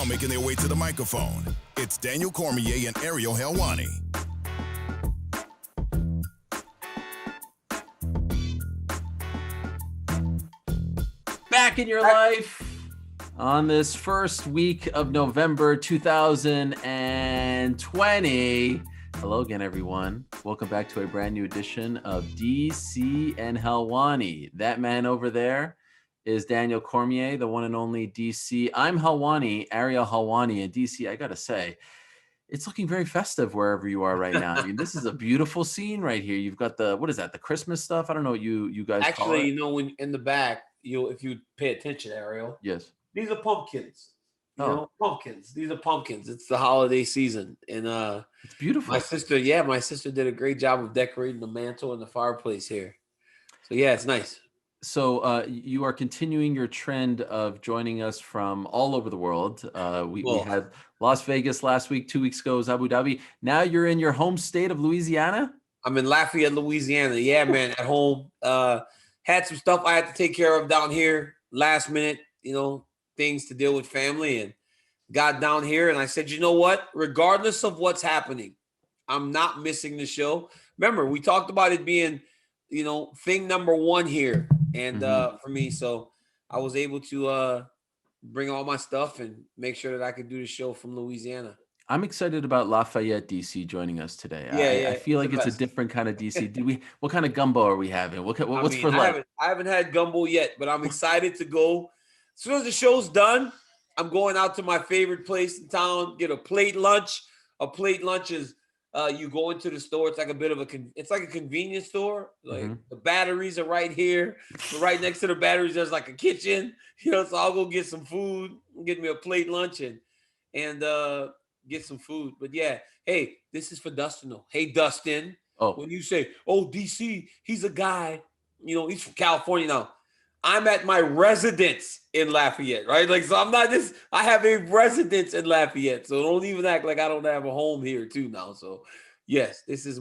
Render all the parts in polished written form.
making their way to the microphone, it's Daniel Cormier and Ariel Helwani. Back in your life on this first week of November 2020. Hello again, everyone. Welcome back to a brand new edition of DC and Helwani. That man over there is Daniel Cormier, the one and only DC. I'm Helwani, Ariel Helwani, and DC, I gotta say, it's looking very festive wherever you are right now. I mean, this is a beautiful scene right here. You've got the, what is that, the Christmas stuff? I don't know what you guys call it. Actually, you know, when in the back, if you pay attention, Ariel. Yes. These are pumpkins. You know, pumpkins. These are pumpkins. It's the holiday season. And it's beautiful. My sister did a great job of decorating the mantle and the fireplace here. So yeah, it's nice. So you are continuing your trend of joining us from all over the world. We had Las Vegas last week, 2 weeks ago was Abu Dhabi. Now you're in your home state of Louisiana? I'm in Lafayette, Louisiana. Yeah, man, at home. Had some stuff I had to take care of down here last minute, things to deal with family, and got down here. And I said, you know what? Regardless of what's happening, I'm not missing the show. Remember, we talked about it being, thing number one here. And for me, so I was able to bring all my stuff and make sure that I could do the show from Louisiana. I'm excited about Lafayette, DC, joining us today. Yeah, I feel like it's a different kind of DC. What kind of gumbo are we having? What's for lunch? I haven't had gumbo yet, but I'm excited to go. As soon as the show's done, I'm going out to my favorite place in town, get a plate lunch. A plate lunch is you go into the store. It's like a bit of it's like a convenience store. Like the batteries are right here. So right next to the batteries, there's like a kitchen. So I'll go get some food, get me a plate lunch and get some food. But yeah, hey, this is for Dustin though. Hey, Dustin. Oh, when you say, DC, he's a guy, he's from California now. I'm at my residence in Lafayette, right? Like, so I'm not this, I have a residence in Lafayette. So don't even act like I don't have a home here too now. So yes, this is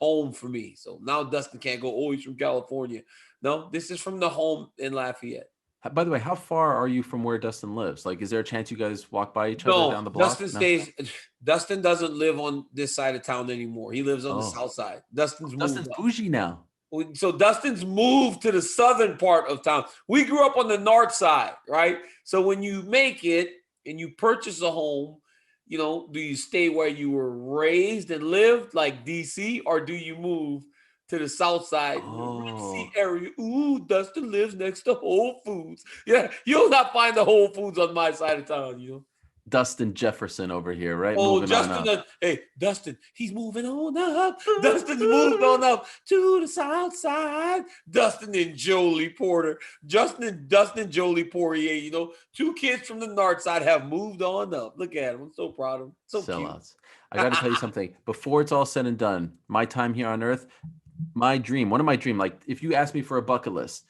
home for me. So now Dustin can't go, oh, he's from California. No, this is from the home in Lafayette. By the way, how far are you from where Dustin lives? Like, is there a chance you guys walk by each other down the block? Dustin doesn't live on this side of town anymore. He lives on the south side. Dustin's bougie now. So Dustin's moved to the southern part of town. We grew up on the north side, right? So when you make it and you purchase a home, do you stay where you were raised and lived, like DC, or do you move to the south side, Sea area? Ooh, Dustin lives next to Whole Foods. Yeah, you'll not find the Whole Foods on my side of town, Dustin Jefferson over here, right? Oh, hey, Dustin, he's moving on up. Dustin's moved on up to the south side. Dustin and Jolie Porter. Dustin and Jolie Poirier, two kids from the north side have moved on up. Look at him. I'm so proud of him. So sellouts. I got to tell you something. Before it's all said and done, my time here on Earth, one of my dreams, like if you ask me for a bucket list,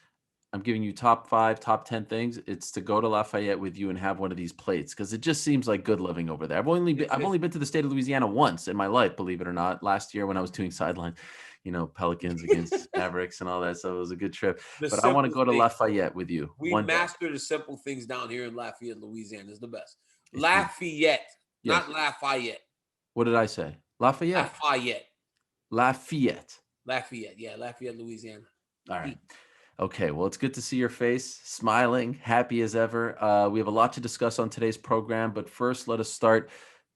I'm giving you top 5, top 10 things. It's to go to Lafayette with you and have one of these plates because it just seems like good living over there. I've only been to the state of Louisiana once in my life, believe it or not. Last year when I was doing sideline, Pelicans against Mavericks and all that. So it was a good trip. But I want to go to Lafayette with you. We master the simple things down here in Lafayette, Louisiana. Is the best. Lafayette, not Lafayette. What did I say? Lafayette. Lafayette, yeah, Lafayette, Louisiana. All right. Okay, well, it's good to see your face, smiling, happy as ever. We have a lot to discuss on today's program, but first, let us start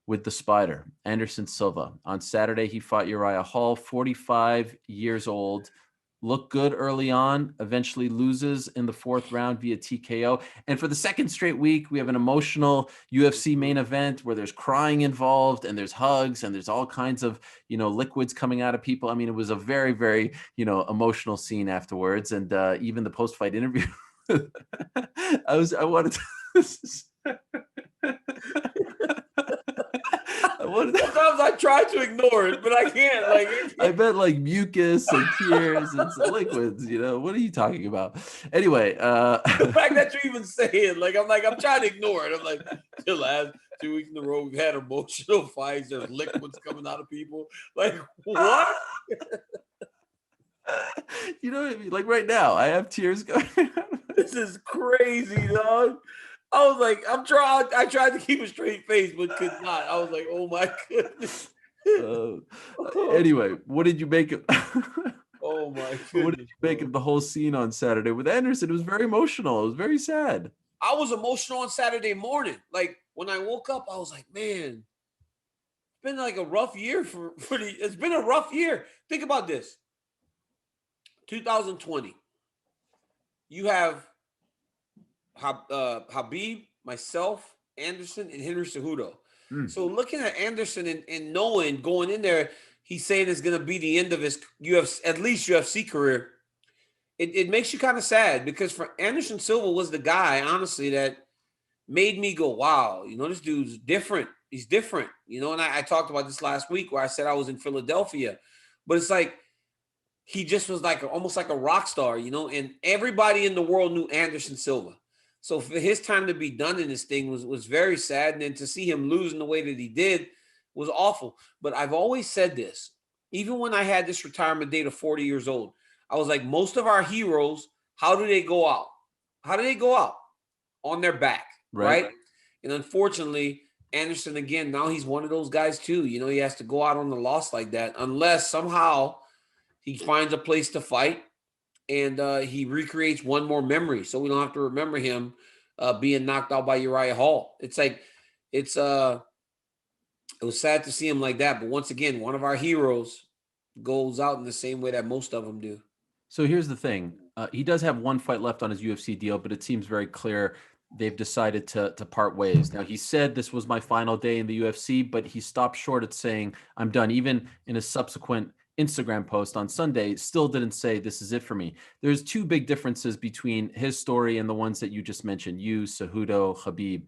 with the Spider, Anderson Silva. On Saturday, he fought Uriah Hall, 45 years old. Looked good early on, eventually loses in the 4th round via TKO. And for the second straight week, we have an emotional UFC main event where there's crying involved and there's hugs and there's all kinds of, liquids coming out of people. I mean, it was a very, very, emotional scene afterwards. And even the post-fight interview, I wanted to... Sometimes I try to ignore it, but I can't. I bet mucus and tears and liquids. What are you talking about? Anyway, the fact that you even say it, I'm trying to ignore it. I'm like, the last 2 weeks in a row we've had emotional fights. There's liquids coming out of people. Like what? You know what I mean? Like right now, I have tears going. This is crazy, dog. I was like, I tried to keep a straight face, but could not. I was like, oh my goodness. Anyway, what did you make of Oh my what did goodness, you make bro. of the whole scene on Saturday with Anderson? It was very emotional. It was very sad. I was emotional on Saturday morning. Like when I woke up, I was like, man, it's been like a rough year it's been a rough year. Think about this. 2020. You have Khabib, myself, Anderson, and Henry Cejudo. So looking at Anderson and knowing going in there, he's saying it's going to be the end of his UFC career. It makes you kind of sad because for Anderson Silva was the guy, honestly, that made me go, wow, this dude's different. He's different, and I talked about this last week where I said I was in Philadelphia, but it's like he just was like almost like a rock star, and everybody in the world knew Anderson Silva. So for his time to be done in this thing was very sad. And then to see him losing the way that he did was awful. But I've always said this, even when I had this retirement date of 40 years old, I was like, most of our heroes, how do they go out? How do they go out? On their back, right? And unfortunately, Anderson, again, now he's one of those guys too. He has to go out on the loss like that unless somehow he finds a place to fight and he recreates one more memory so we don't have to remember him being knocked out by Uriah Hall. It's like it was sad to see him like that. But once again, one of our heroes goes out in the same way that most of them do. So here's the thing. He does have one fight left on his UFC deal, but it seems very clear they've decided to part ways. Now, he said this was my final day in the UFC, but he stopped short at saying, I'm done. Even in a subsequent Instagram post on Sunday, still didn't say this is it for me. There's two big differences between his story and the ones that you just mentioned, you, Cejudo, Khabib.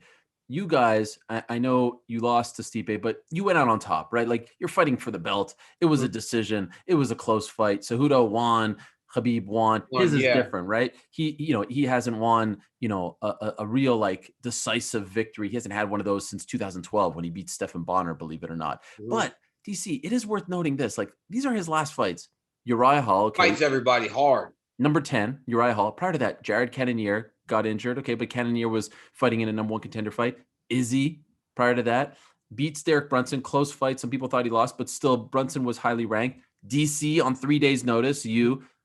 You guys, I know you lost to Stipe, but you went out on top, right? Like you're fighting for the belt. It was a decision. It was a close fight. Cejudo won. Khabib won. His is different, right? He hasn't won, a real like decisive victory. He hasn't had one of those since 2012 when he beat Stephan Bonner, believe it or not. But DC, it is worth noting this. Like, these are his last fights. Uriah Hall. Okay. Fights everybody hard. Number 10, Uriah Hall. Prior to that, Jared Cannonier got injured. Okay, but Cannonier was fighting in a number one contender fight. Izzy, prior to that, beats Derek Brunson. Close fight. Some people thought he lost, but still, Brunson was highly ranked. DC on 3 days' notice.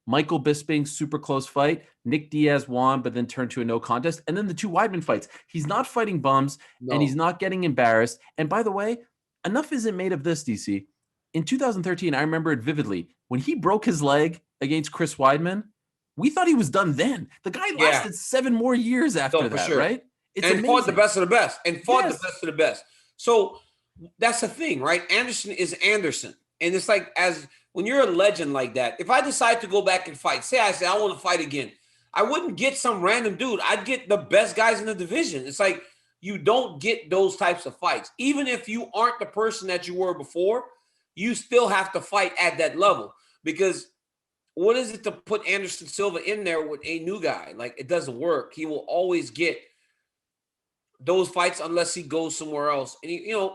Michael Bisping, super close fight. Nick Diaz won, but then turned to a no contest. And then the two Weidman fights. He's not fighting bums, and he's not getting embarrassed. And by the way, enough isn't made of this, DC. In 2013, I remember it vividly. When he broke his leg against Chris Weidman, we thought he was done then. The guy lasted 7 more years after that, right? It's amazing. Fought the best of the best. And fought the best of the best. So that's the thing, right? Anderson is Anderson. And it's like, when you're a legend like that, if I decide to go back and fight, say I want to fight again, I wouldn't get some random dude. I'd get the best guys in the division. It's like, you don't get those types of fights. Even if you aren't the person that you were before, you still have to fight at that level. Because what is it to put Anderson Silva in there with a new guy? Like, it doesn't work. He will always get those fights unless he goes somewhere else. And,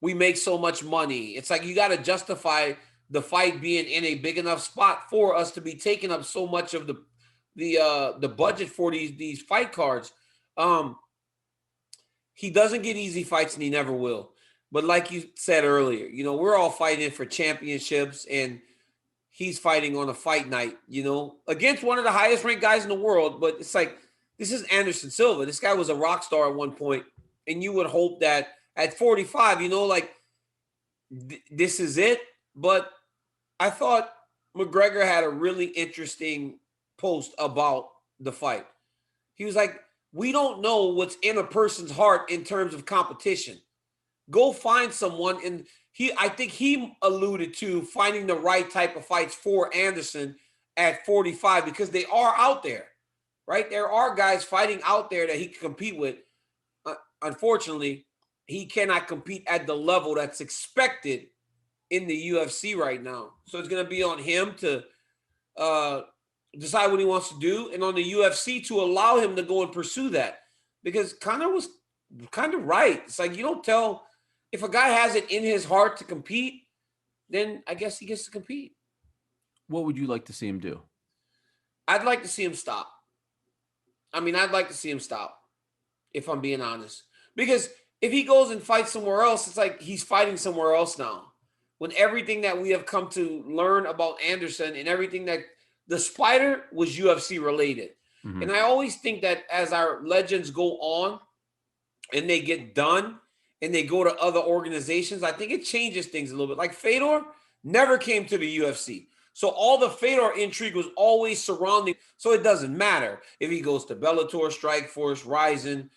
we make so much money. It's like you got to justify the fight being in a big enough spot for us to be taking up so much of the budget for these fight cards. He doesn't get easy fights, and he never will. But like you said earlier, we're all fighting for championships, and he's fighting on a fight night, against one of the highest ranked guys in the world. But it's like, this is Anderson Silva. This guy was a rock star at one point, and you would hope that at 45, this is it. But I thought McGregor had a really interesting post about the fight. He was like, we don't know what's in a person's heart in terms of competition. Go find someone. And I think he alluded to finding the right type of fights for Anderson at 45 because they are out there, right? There are guys fighting out there that he can compete with. Unfortunately, he cannot compete at the level that's expected in the UFC right now. So it's going to be on him to decide what he wants to do, and on the UFC to allow him to go and pursue that. Because Conor was kind of right. It's like, you don't tell – if a guy has it in his heart to compete, then I guess he gets to compete. What would you like to see him do? I'd like to see him stop. I'd like to see him stop. if I'm being honest. Because if he goes and fights somewhere else, it's like he's fighting somewhere else now. When everything that we have come to learn about Anderson and everything that the Spider was UFC related. Mhm. And I always think that as our legends go on and they get done and they go to other organizations, I think it changes things a little bit. Like Fedor never came to the UFC. So all the Fedor intrigue was always surrounding. So it doesn't matter if he goes to Bellator, Strikeforce, Ryzen,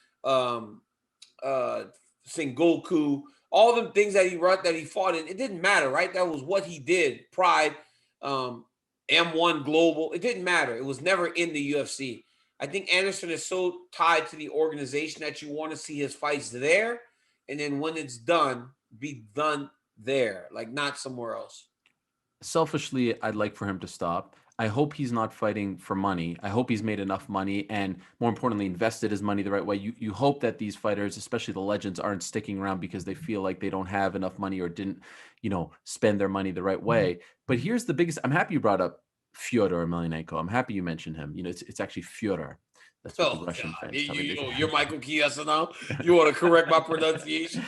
Sengoku, all the things that he fought in. It didn't matter, right? That was what he did. Pride, M1 Global. It didn't matter. It was never in the UFC. I think Anderson is so tied to the organization that you want to see his fights there, and then when it's done, be done there, like not somewhere else. Selfishly, I'd like for him to stop. I hope he's not fighting for money. I hope he's made enough money and, more importantly, invested his money the right way. You hope that these fighters, especially the legends, aren't sticking around because they feel like they don't have enough money or didn't, spend their money the right way. But here's the biggest. I'm happy you brought up Fyodor Emelianenko. I'm happy you mentioned him. It's actually Fyodor. That's what the Russian fans tell me. You're Michael Chiesa now. You want to correct my pronunciation?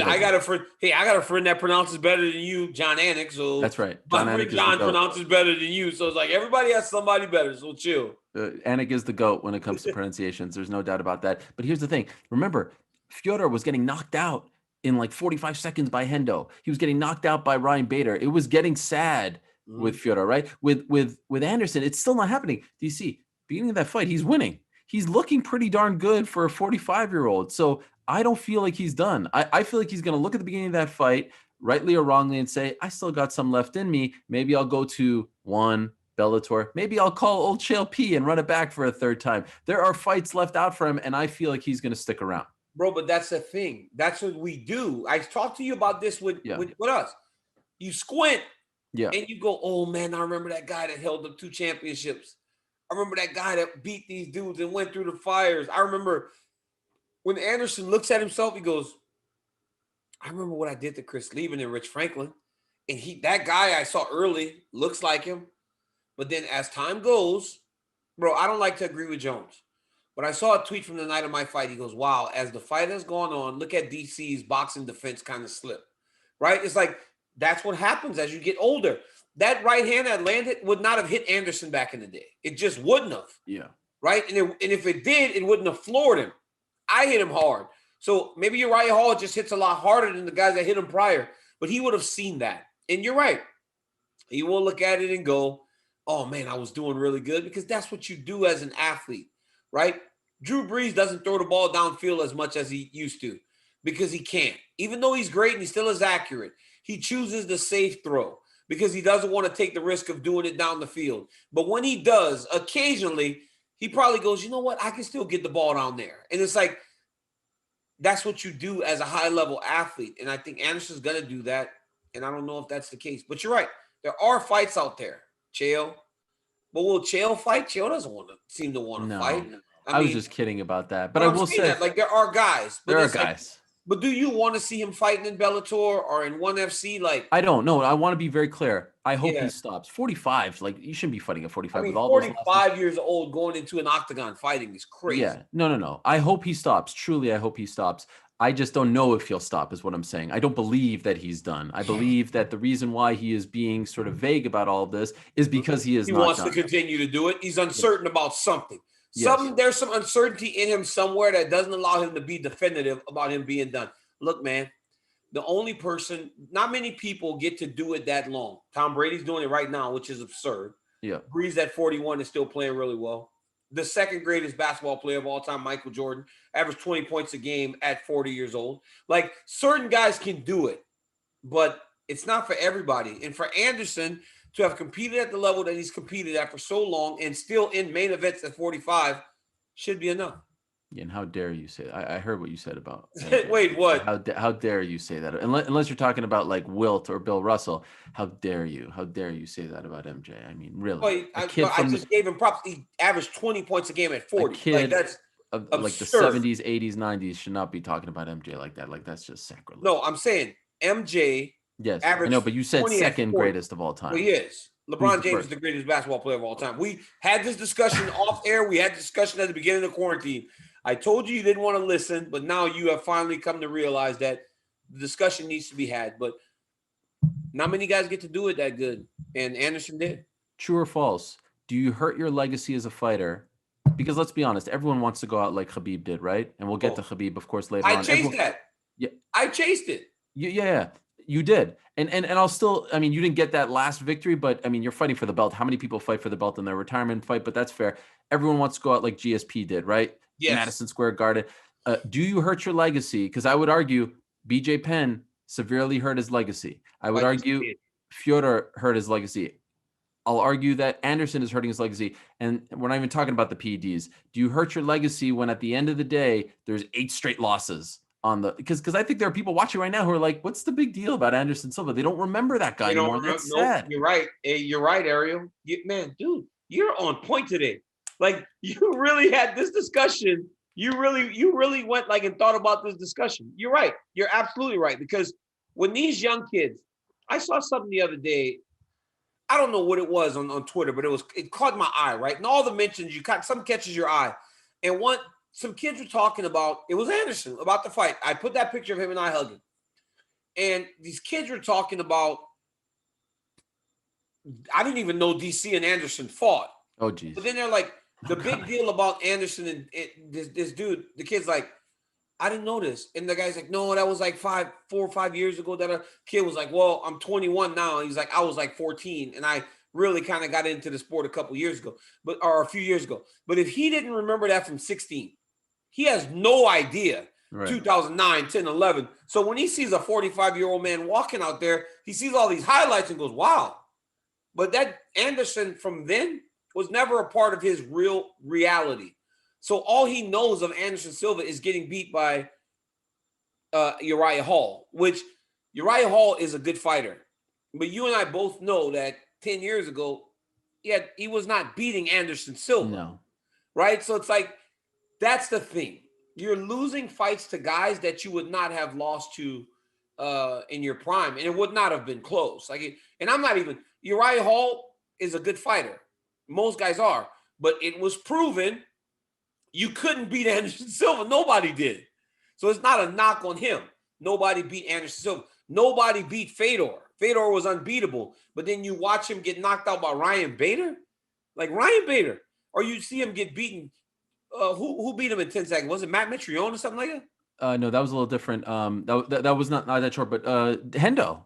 I got a friend. Hey, I got a friend that pronounces better than you, John Anik. So that's right. John pronounces better than you. So it's like everybody has somebody better. So chill. Anik is the GOAT when it comes to pronunciations. There's no doubt about that. But here's the thing. Remember, Fyodor was getting knocked out in like 45 seconds by Hendo. He was getting knocked out by Ryan Bader. It was getting sad with Fyodor, right? With Anderson, it's still not happening. Do you see? Beginning of that fight, he's winning. He's looking pretty darn good for a 45-year-old. So I don't feel like he's done. I feel like he's going to look at the beginning of that fight, rightly or wrongly, and say, I still got some left in me. Maybe I'll go to one Bellator. Maybe I'll call old Chael P and run it back for a third time. There are fights left out for him, and I feel like he's going to stick around. Bro, but that's the thing. That's what we do. I talked to you about this with us. You squint, and you go, oh, man, I remember that guy that held up 2 championships. I remember that guy that beat these dudes and went through the fires. I remember when Anderson looks at himself, he goes, I remember what I did to Chris Lieben and Rich Franklin. And that guy I saw early looks like him. But then as time goes, bro, I don't like to agree with Jones. But I saw a tweet from the night of my fight. He goes, wow, as the fight has gone on, look at DC's boxing defense kind of slip. Right? It's like that's what happens as you get older. That right hand that landed would not have hit Anderson back in the day. It just wouldn't have. Yeah. Right? And if it did, it wouldn't have floored him. I hit him hard. So maybe Uriah Hall just hits a lot harder than the guys that hit him prior. But he would have seen that. And you're right. He will look at it and go, oh, man, I was doing really good. Because that's what you do as an athlete. Right? Drew Brees doesn't throw the ball downfield as much as he used to. Because he can't. Even though he's great and he still is accurate. He chooses the safe throw. Because he doesn't want to take the risk of doing it down the field. But when he does, occasionally, he probably goes, you know what? I can still get the ball down there. And it's like, that's what you do as a high-level athlete. And I think Anderson's going to do that. And I don't know if that's the case. But you're right. There are fights out there. Chael. But will Chael fight? Chael doesn't seem to want to fight. I was just kidding about that. But I will say that, like, there are guys. There are guys. But do you want to see him fighting in Bellator or in ONE FC? Like, I don't know. I want to be very clear. I hope he stops. 45, like you shouldn't be fighting at 45. I mean, with all 45 years old going into an octagon fighting is crazy. Yeah, no. I hope he stops. Truly, I hope he stops. I just don't know if he'll stop is what I'm saying. I don't believe that he's done. I believe that the reason why he is being sort of vague about all of this is because he is not wants done. To continue to do it. He's uncertain about something. There's some uncertainty in him somewhere that doesn't allow him to be definitive about him being done. Look, man, the only person, not many people get to do it that long. Tom Brady's doing it right now, which is absurd. Yeah. Breeze at 41 is still playing really well. The second greatest basketball player of all time, Michael Jordan, averaged 20 points a game at 40 years old. Like, certain guys can do it, but it's not for everybody. And for Anderson to have competed at the level that he's competed at for so long and still in main events at 45 should be enough. Yeah, and how dare you say that? I heard what you said about Wait, what? How dare you say that? Unless you're talking about like Wilt or Bill Russell, how dare you? How dare you say that about MJ? I mean, really? I just gave him props. He averaged 20 points a game at 40. A kid like, that's like the 70s, 80s, 90s should not be talking about MJ like that. Like, that's just sacrilege. No, I'm saying MJ. Yes, I know, but you said second greatest of all time. Well, he is. LeBron James is the greatest basketball player of all time. We had this discussion off air. We had this discussion at the beginning of quarantine. I told you didn't want to listen, but now you have finally come to realize that the discussion needs to be had. But not many guys get to do it that good, and Anderson did. True or false? Do you hurt your legacy as a fighter? Because let's be honest, everyone wants to go out like Khabib did, right? And we'll get to Khabib, of course, later on. I chased that. Yeah, I chased it. Yeah, you did. And I'll still, I mean, you didn't get that last victory, but I mean, you're fighting for the belt. How many people fight for the belt in their retirement fight? But that's fair. Everyone wants to go out like GSP did, right? Yes. Madison Square Garden. Do you hurt your legacy? Because I would argue BJ Penn severely hurt his legacy. I would argue Fyodor hurt his legacy. I'll argue that Anderson is hurting his legacy. And we're not even talking about the PEDs. Do you hurt your legacy when at the end of the day, there's 8 straight losses on the, because I think there are people watching right now who are like, what's the big deal about Anderson Silva? They don't remember that guy anymore. That's sad. You're right. Hey, you're right, Ariel. Man, dude, you're on point today. Like, you really had this discussion. You really went like and thought about this discussion. You're right. You're absolutely right. Because when these young kids, I saw something the other day. I don't know what it was on Twitter, but it caught my eye, right? And all the mentions, some catches your eye. And some kids were talking about, it was Anderson, about the fight. I put that picture of him and I hugging. And these kids were talking about, I didn't even know DC and Anderson fought. Oh, geez. But then they're like, the big deal about Anderson and this dude, the kid's like, I didn't know this. And the guy's like, no, that was like 4 or 5 years ago. That a kid was like, well, I'm 21 now. He's like, I was like 14. And I really kind of got into the sport a couple years ago, or a few years ago. But if he didn't remember that from 16, he has no idea. Right. 2009, 10, 11. So when he sees a 45-year-old man walking out there, he sees all these highlights and goes, wow. But that Anderson from then was never a part of his real reality. So all he knows of Anderson Silva is getting beat by Uriah Hall, which Uriah Hall is a good fighter. But you and I both know that 10 years ago, he was not beating Anderson Silva. No. Right? So it's like, that's the thing. You're losing fights to guys that you would not have lost to in your prime, and it would not have been close. And I'm not even, Uriah Hall is a good fighter. Most guys are. But it was proven you couldn't beat Anderson Silva. Nobody did. So it's not a knock on him. Nobody beat Anderson Silva. Nobody beat Fedor. Fedor was unbeatable. But then you watch him get knocked out by Ryan Bader. Like Ryan Bader. Or you see him get beaten. Who beat him in 10 seconds? Was it Matt Mitrione or something like that? No, that was a little different. That was not that short, but Hendo.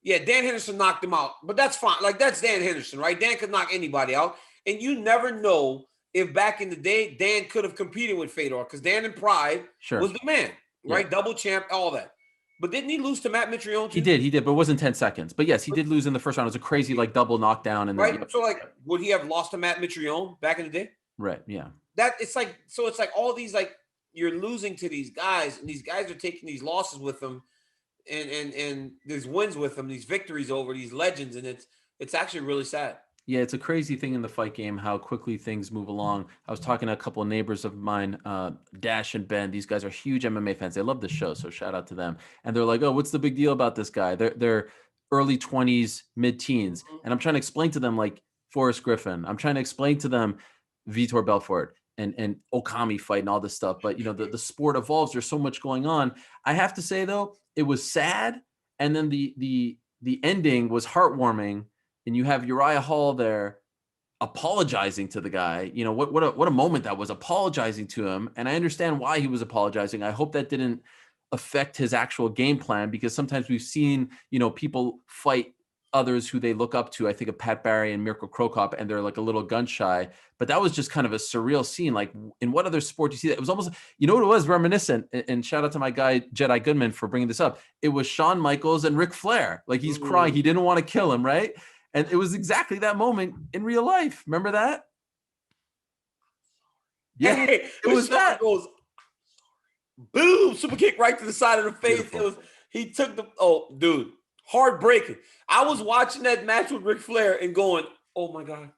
Yeah, Dan Henderson knocked him out. But that's fine. Like, that's Dan Henderson, right? Dan could knock anybody out. And you never know if back in the day, Dan could have competed with Fedor, because Dan in Pride was the man, right? Yeah. Double champ, all that. But didn't he lose to Matt Mitrione too? He did, but it wasn't 10 seconds. But yes, he did lose in the first round. It was a crazy double knockdown. And right. So would he have lost to Matt Mitrione back in the day? Right. Yeah. It's like all these, you're losing to these guys, and these guys are taking these losses with them, and these wins with them, these victories over these legends, and it's actually really sad. Yeah, it's a crazy thing in the fight game, how quickly things move along. I was talking to a couple of neighbors of mine, Dash and Ben. These guys are huge MMA fans. They love the show, so shout out to them. And they're like, oh, what's the big deal about this guy? They're early 20s, mid-teens. And I'm trying to explain to them, like, Forrest Griffin. I'm trying to explain to them Vitor Belfort and Okami fight and all this stuff. But, the sport evolves. There's so much going on. I have to say, though, it was sad. And then the ending was heartwarming. And you have Uriah Hall there apologizing to the guy. What a moment that was, apologizing to him. And I understand why he was apologizing. I hope that didn't affect his actual game plan, because sometimes we've seen, people fight others who they look up to. I think of Pat Barry and Mirko Krokop, and they're like a little gun shy. But that was just kind of a surreal scene. Like, in what other sport do you see that? It was almost, what it was, reminiscent. And shout out to my guy, Jedi Goodman, for bringing this up. It was Shawn Michaels and Ric Flair. Like, he's crying. He didn't want to kill him, right? And it was exactly that moment in real life. Remember that? Yeah, hey, it was that. Goes, boom, super kick right to the side of the face. Beautiful. He took dude, heartbreaking. I was watching that match with Ric Flair and going, oh my God,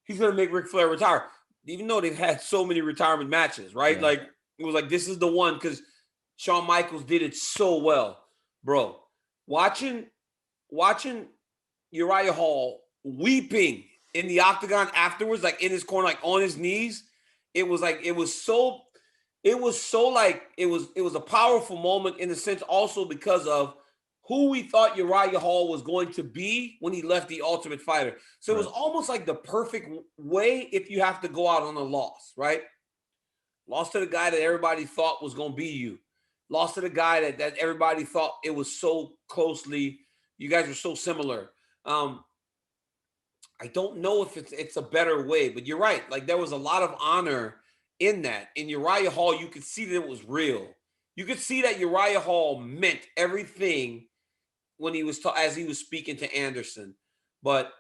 he's going to make Ric Flair retire. Even though they've had so many retirement matches, right? Yeah. Like, it was like, this is the one, because Shawn Michaels did it so well, bro. Watching Uriah Hall weeping in the octagon afterwards, like in his corner, like on his knees. It was so it was so like it was a powerful moment in the sense also because of who we thought Uriah Hall was going to be when he left the Ultimate Fighter. So it was almost like the perfect way if you have to go out on a loss, right? Lost to the guy that everybody thought was going to be you. Lost to the guy that everybody thought it was so closely. You guys were so similar. I don't know if it's a better way, but you're right. Like there was a lot of honor in that. In Uriah Hall, you could see that it was real. You could see that Uriah Hall meant everything when he was as he was speaking to Anderson. But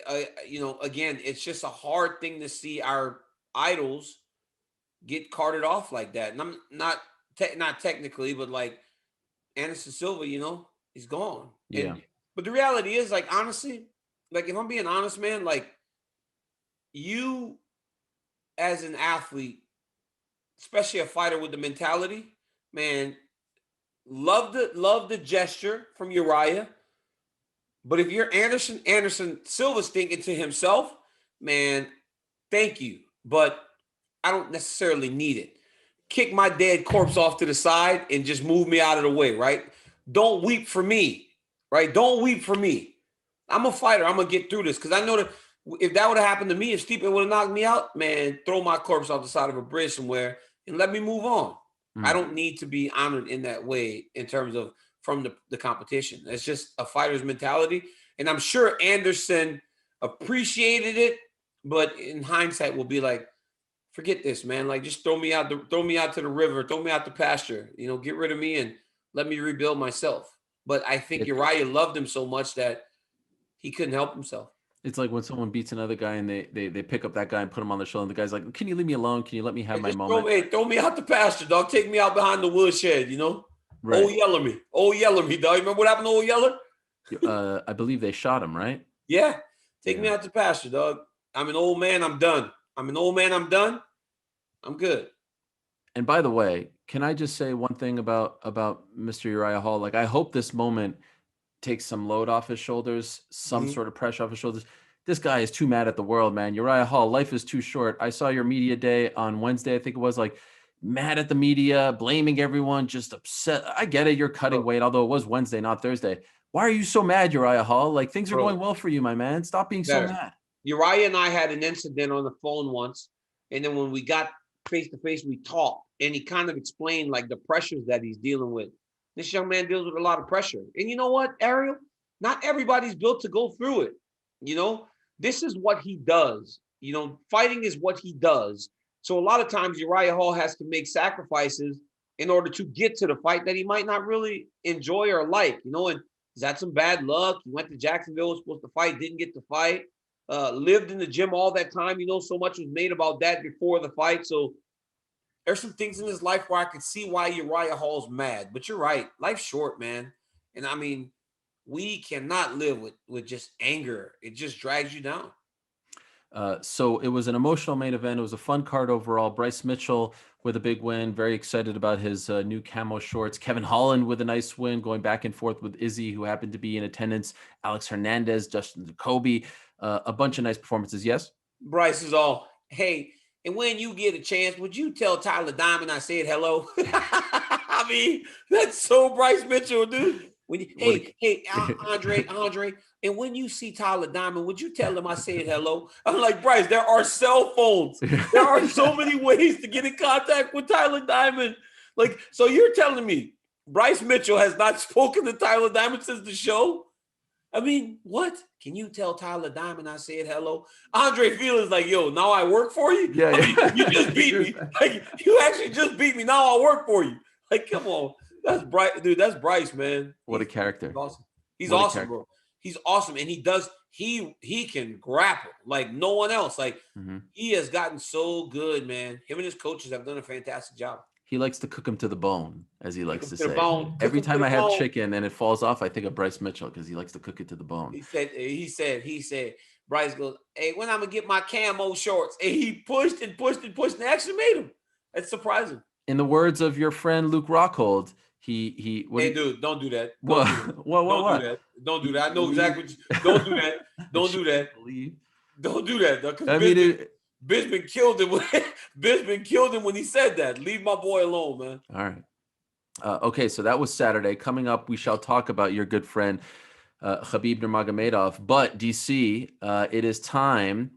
again, it's just a hard thing to see our idols get carted off like that. And I'm not technically, but like Anderson Silva, he's gone. Yeah. But the reality is, like, honestly, like if I'm being honest, man, like you as an athlete, especially a fighter with the mentality, man, love the gesture from Uriah. But if you're Anderson Silva's thinking to himself, man, thank you, but I don't necessarily need it. Kick my dead corpse off to the side and just move me out of the way, right? Don't weep for me, right? Don't weep for me. I'm a fighter. I'm going to get through this because I know that if that would have happened to me, if Stipe would have knocked me out, man, throw my corpse off the side of a bridge somewhere and let me move on. I don't need to be honored in that way in terms of from the competition. It's just a fighter's mentality. And I'm sure Anderson appreciated it, but in hindsight will be like, forget this, man. Like just throw me out to the river, throw me out the pasture, get rid of me and let me rebuild myself. But I think Uriah loved him so much that he couldn't help himself. It's like when someone beats another guy and they pick up that guy and put him on the shoulder. And the guy's like, "Can you leave me alone? Can you let me have my moment?" Throw me out the pasture, dog. Take me out behind the woodshed, Right. Old Yeller me, dog. Remember what happened to Old Yeller? I believe they shot him, right? Yeah. Take me out the pasture, dog. I'm an old man. I'm done. I'm good. And by the way, can I just say one thing about Mr. Uriah Hall? Like, I hope this moment takes some load off his shoulders, some sort of pressure off his shoulders. This guy is too mad at the world, man. Uriah Hall, life is too short. I saw your media day on Wednesday, I think it was, like, mad at the media, blaming everyone, just upset. I get it. You're cutting weight, although it was Wednesday, not Thursday. Why are you so mad, Uriah Hall? Like, things are going well for you, my man. Stop being so mad. Uriah and I had an incident on the phone once. And then when we got face to face, we talked. And he kind of explained, like, the pressures that he's dealing with. This young man deals with a lot of pressure. And you know what, Ariel? Not everybody's built to go through it. This is what he does. Fighting is what he does. So a lot of times Uriah Hall has to make sacrifices in order to get to the fight that he might not really enjoy or like, and he's had some bad luck. He went to Jacksonville, was supposed to fight, didn't get to fight, lived in the gym all that time. So much was made about that before the fight. So there's some things in his life where I could see why Uriah Hall's mad. But you're right. Life's short, man. And I mean, we cannot live with just anger. It just drags you down. So it was an emotional main event. It was a fun card overall. Bryce Mitchell with a big win. Very excited about his new camo shorts. Kevin Holland with a nice win, going back and forth with Izzy, who happened to be in attendance. Alex Hernandez, Justin Jacoby, a bunch of nice performances. Yes? Bryce is all, hey, and when you get a chance, would you tell Tyler Diamond I said hello? I mean, that's so Bryce Mitchell, dude. Hey, Andre, and when you see Tyler Diamond, would you tell him I said hello? I'm like, Bryce, there are cell phones. There are so many ways to get in contact with Tyler Diamond. Like, so you're telling me Bryce Mitchell has not spoken to Tyler Diamond since the show? I mean, what? Can you tell Tyler Diamond I said hello? Andre Felix like, yo, now I work for you? Yeah. I mean, you just beat me. Like, you actually just beat me. Now I'll work for you. Like, come on. That's Bryce, dude. That's Bryce, man. What a character. He's awesome. He's awesome, bro. He's awesome. And he can grapple like no one else. Like, he has gotten so good, man. Him and his coaches have done a fantastic job. He likes to cook him to the bone, as he likes to say. Every time I have chicken and it falls off, I think of Bryce Mitchell because he likes to cook it to the bone. He said, Bryce goes, hey, when I'm going to get my camo shorts? And he pushed and actually made him. That's surprising. In the words of your friend Luke Rockhold, he dude, don't do that. What? Don't do that. I know exactly what don't do that. Don't do that. Don't do that. I mean, Bisping killed him. Bisping killed him when he said that. Leave my boy alone, man. All right. Okay, so that was Saturday. Coming up, we shall talk about your good friend Khabib Nurmagomedov. But DC, it is time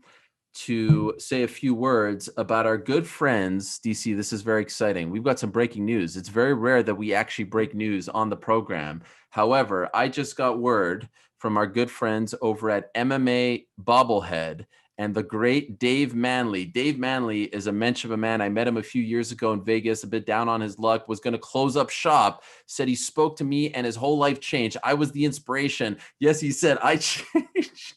to say a few words about our good friends. DC, this is very exciting. We've got some breaking news. It's very rare that we actually break news on the program. However, I just got word from our good friends over at MMA Bobblehead and the great Dave Manley. Dave Manley is a mensch of a man. I met him a few years ago in Vegas, a bit down on his luck, was going to close up shop, said he spoke to me and his whole life changed. I was the inspiration. Yes, he said, I changed.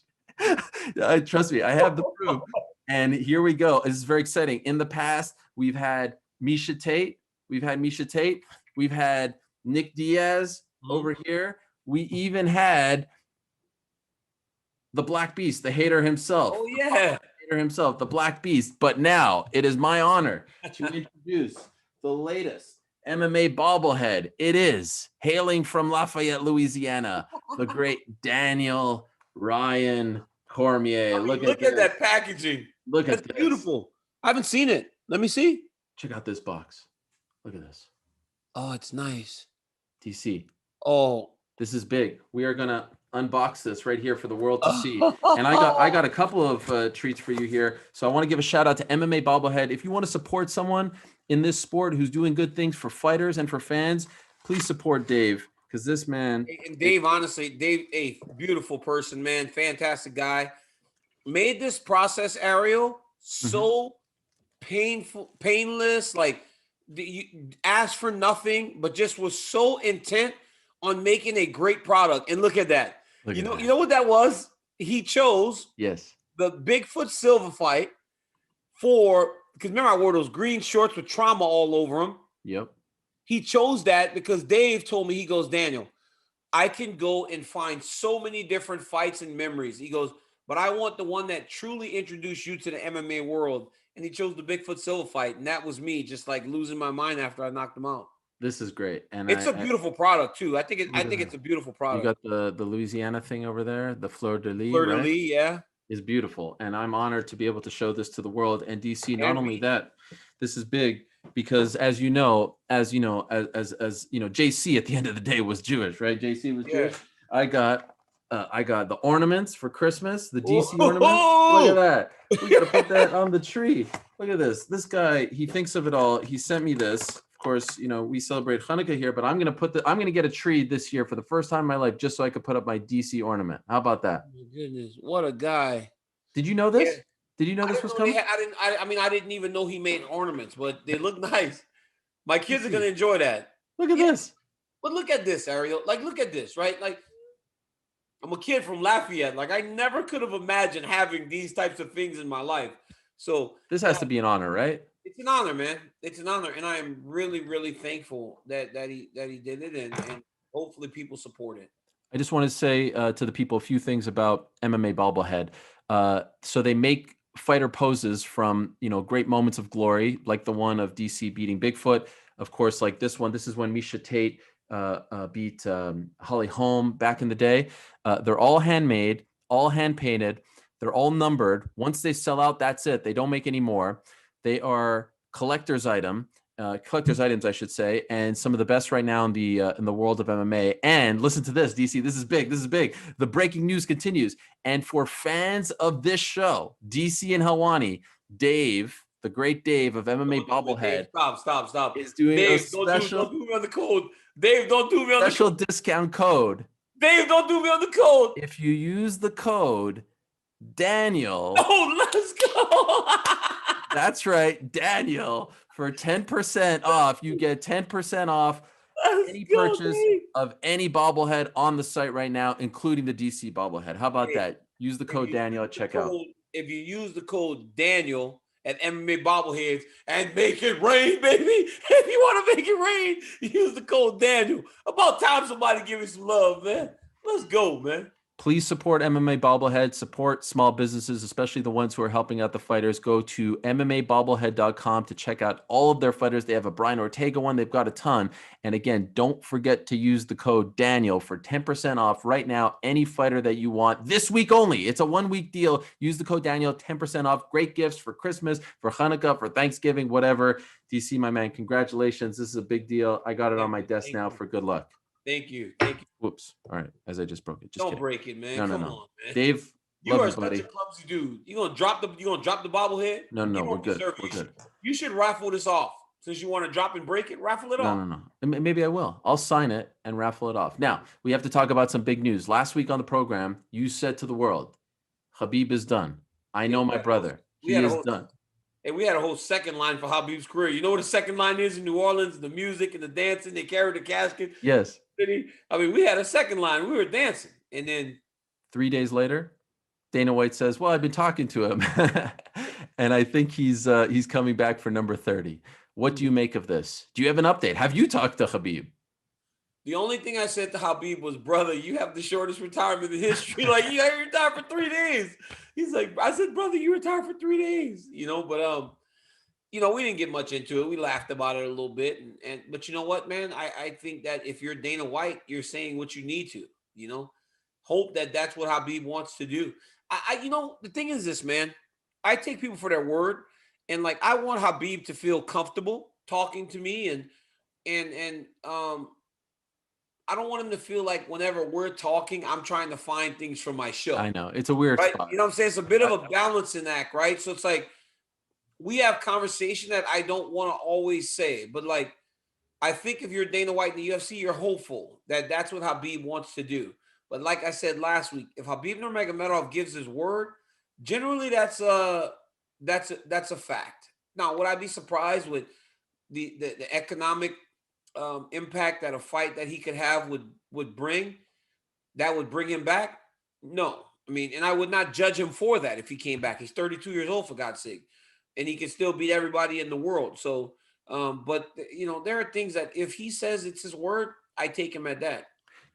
Trust me, I have the proof. And here we go. This is very exciting. In the past, we've had Miesha Tate. We've had Nick Diaz over here. We even had the Black Beast, the hater himself. Oh, yeah. The Black Beast. But now it is my honor to introduce the latest MMA bobblehead. It is hailing from Lafayette, Louisiana, the great Daniel Ryan Cormier. Look at that packaging. That's beautiful. I haven't seen it. Let me see. Check out this box. Look at this. Oh, it's nice. DC. Oh, this is big. We are gonna unbox this right here for the world to see. And I got a couple of treats for you here. So I want to give a shout out to MMA Bobblehead. If you want to support someone in this sport who's doing good things for fighters and for fans, please support Dave, because this man. And Dave, honestly, Dave, a beautiful person, man, fantastic guy. Made this process, Ariel, so painless. Like you asked for nothing, but just was so intent on making a great product. And look at that. You know what that was? He chose the Bigfoot Silva fight because remember I wore those green shorts with trauma all over them. Yep. He chose that because Dave told me, he goes, Daniel, I can go and find so many different fights and memories. He goes, but I want the one that truly introduced you to the MMA world. And he chose the Bigfoot Silva fight. And that was me just like losing my mind after I knocked him out. This is great. And it's a beautiful product too. I think it's a beautiful product. You got the Louisiana thing over there, the Fleur de Lis. Fleur de Lis, yeah. Is beautiful. And I'm honored to be able to show this to the world. And DC, not only that, this is big because as you know, JC at the end of the day was Jewish, right? JC was Jewish. I got the ornaments for Christmas, the DC ornaments. Look at that. We got to put that on the tree. Look at this. This guy, he thinks of it all. He sent me this. Of course, we celebrate Hanukkah here, but I'm going to get a tree this year for the first time in my life just so I could put up my DC ornament. How about that? Oh my goodness. What a guy. Did you know this? Yeah. Did you know this was coming? I didn't even know he made ornaments, but they look nice. My kids are going to enjoy that. Look at this. But look at this, Ariel. Like, look at this, right? Like, I'm a kid from Lafayette. Like, I never could have imagined having these types of things in my life. So this has to be an honor, right? It's an honor, man. It's an honor, and I am really, really thankful that he did it, and hopefully people support it. I just want to say to the people a few things about MMA Bobblehead. So they make fighter poses from great moments of glory, like the one of DC beating Bigfoot. Of course, like this one. This is when Miesha Tate beat Holly Holm back in the day. They're all handmade, all hand painted. They're all numbered. Once they sell out, that's it. They don't make any more. They are collector's items, I should say, and some of the best right now in the world of MMA. And listen to this, DC. This is big. This is big. The breaking news continues. And for fans of this show, DC and Helwani, Dave, the great Dave of MMA Bobblehead, stop, is doing Dave, a special. Don't do me on the code. Dave, don't do me on special discount code. Dave, don't do me on the code. If you use the code Daniel. Oh, let's go. That's right, Daniel. For 10% off, you get 10% off any purchase of any bobblehead on the site right now, including the DC bobblehead. How about that? Use the code Daniel at checkout. If you use the code Daniel at MMA Bobbleheads and make it rain, baby. If you want to make it rain, use the code Daniel. About time somebody give me some love, man. Let's go, man. Please support MMA Bobblehead, support small businesses, especially the ones who are helping out the fighters. Go to MMABobblehead.com to check out all of their fighters. They have a Brian Ortega one. They've got a ton. And again, don't forget to use the code Daniel for 10% off right now. Any fighter that you want this week only. It's a 1-week deal. Use the code Daniel, 10% off. Great gifts for Christmas, for Hanukkah, for Thanksgiving, whatever. DC, my man, congratulations. This is a big deal. I got it on my desk now for good luck. Thank you. Thank you. Whoops. All right. As I just broke it. Just Don't kidding. break it, man. No, Come no. on, man. Dave, you love are you, such buddy. a clumsy dude. You gonna drop the bobblehead? No, we're good. We're good. You should raffle this off. Since you want to drop and break it, raffle it off. No. Maybe I will. I'll sign it and raffle it off. Now, we have to talk about some big news. Last week on the program, you said to the world, Khabib is done. I know my brother. He is done. And we had a whole second line for Khabib's career. You know what the second line is in New Orleans? The music and the dancing. They carried the casket. Yes. I mean, we had a second line. We were dancing. And then 3 days later, Dana White says, well, I've been talking to him. And I think he's coming back for number 30. What do you make of this? Do you have an update? Have you talked to Khabib? The only thing I said to Khabib was, brother, you have the shortest retirement in history. Like, you retired for 3 days. He's like, I said, brother, you retired for 3 days. But we didn't get much into it. We laughed about it a little bit. But you know what, man? I think that if you're Dana White, you're saying what you need to, hope that that's what Khabib wants to do. The thing is this, man, I take people for their word. And like, I want Khabib to feel comfortable talking to me and I don't want him to feel like whenever we're talking, I'm trying to find things for my show. I know. It's a weird spot. You know what I'm saying? It's a bit of a balancing act, right? So it's like we have conversation that I don't want to always say. But like, I think if you're Dana White in the UFC, you're hopeful that that's what Khabib wants to do. But like I said last week, if Khabib Nurmagomedov gives his word, generally that's a fact. Now, would I be surprised with the economic impact that a fight that he could have would bring him back? No. I mean, and I would not judge him for that if he came back. He's 32 years old, for God's sake, and he can still beat everybody in the world. So, but there are things that if he says it's his word, I take him at that.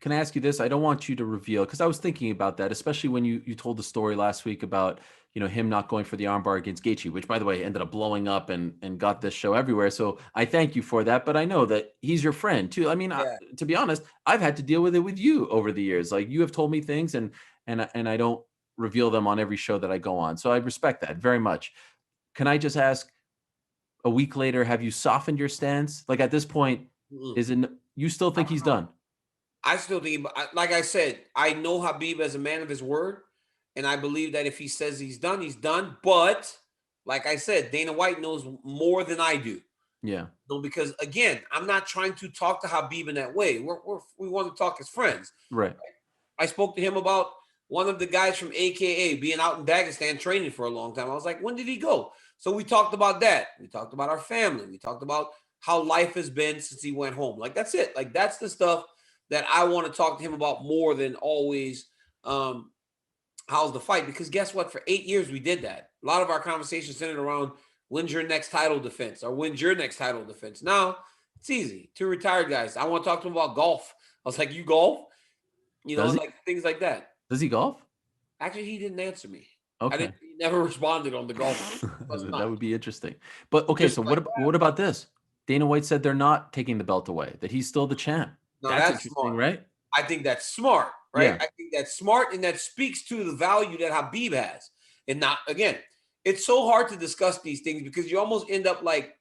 Can I ask you this? I don't want you to reveal, because I was thinking about that, especially when you told the story last week about him not going for the armbar against Gaethje, which, by the way, ended up blowing up and got this show everywhere. So I thank you for that. But I know that he's your friend too. I mean, to be honest, I've had to deal with it with you over the years. Like, you have told me things and I don't reveal them on every show that I go on. So I respect that very much. Can I just ask, a week later, have you softened your stance? Like, at this point, you still think he's done? I still think, like I said, I know Khabib as a man of his word. And I believe that if he says he's done, he's done. But like I said, Dana White knows more than I do. Yeah. Because again, I'm not trying to talk to Khabib in that way. We want to talk as friends. Right. I spoke to him about one of the guys from AKA being out in Dagestan training for a long time. I was like, when did he go? So we talked about that. We talked about our family. We talked about how life has been since he went home. Like, that's it. Like, that's the stuff that I want to talk to him about more than always how's the fight? Because guess what? For 8 years, we did that. A lot of our conversations centered around when's your next title defense or when's your next title defense. Now, it's easy. Two retired guys. I want to talk to him about golf. I was like, you golf? Like things like that. Does he golf? Actually, he didn't answer me. Okay. He never responded on the golf. That would be interesting. But okay, so what about this? Dana White said they're not taking the belt away, that he's still the champ. No, that's interesting, smart, right? I think that's smart, right? Yeah. I think that's smart, and that speaks to the value that Khabib has. And not, again, it's so hard to discuss these things because you almost end up like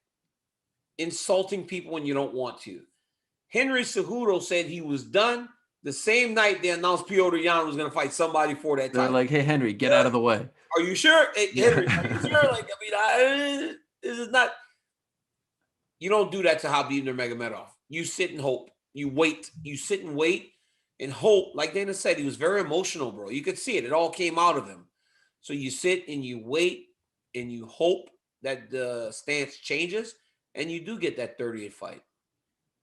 insulting people when you don't want to. Henry Cejudo said he was done the same night they announced Piotr Jan was going to fight somebody for that title. They're like, hey, Henry, get out of the way. Are you sure? Hey, Henry, are you sure? Like, this is not. You don't do that to Khabib Nurmagomedov. You sit and hope. You wait. You sit and wait and hope. Like Dana said, he was very emotional, bro. You could see it. It all came out of him. So you sit and you wait and you hope that the stance changes and you do get that 30th fight.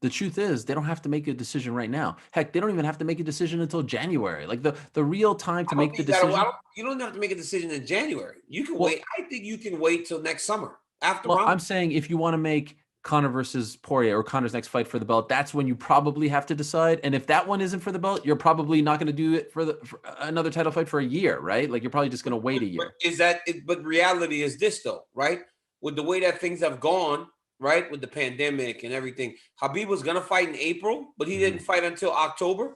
The truth is, they don't have to make a decision right now. Heck, they don't even have to make a decision until January. Like the real time to make the decision. You don't have to make a decision in January. You can wait. I think you can wait till next summer. I'm saying if you want to make Conor versus Poirier, or Conor's next fight for the belt, that's when you probably have to decide. And if that one isn't for the belt, you're probably not going to do it for another title fight for a year, right? Like you're probably just going to wait a year. But reality is this though, right? With the way that things have gone, right? With the pandemic and everything, Khabib was going to fight in April, but he didn't fight until October.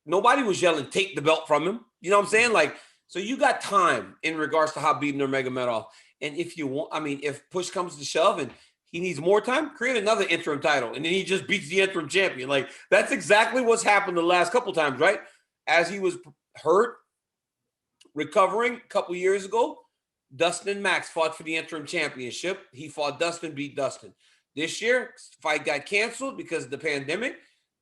Nobody was yelling, take the belt from him. You know what I'm saying? Like, so you got time in regards to Khabib Nurmagomedov. And if you want, I mean, if push comes to shove and he needs more time, create another interim title. And then he just beats the interim champion. Like, that's exactly what's happened the last couple times, right? As he was hurt, recovering a couple years ago, Dustin and Max fought for the interim championship. He fought Dustin, beat Dustin. This year, fight got canceled because of the pandemic.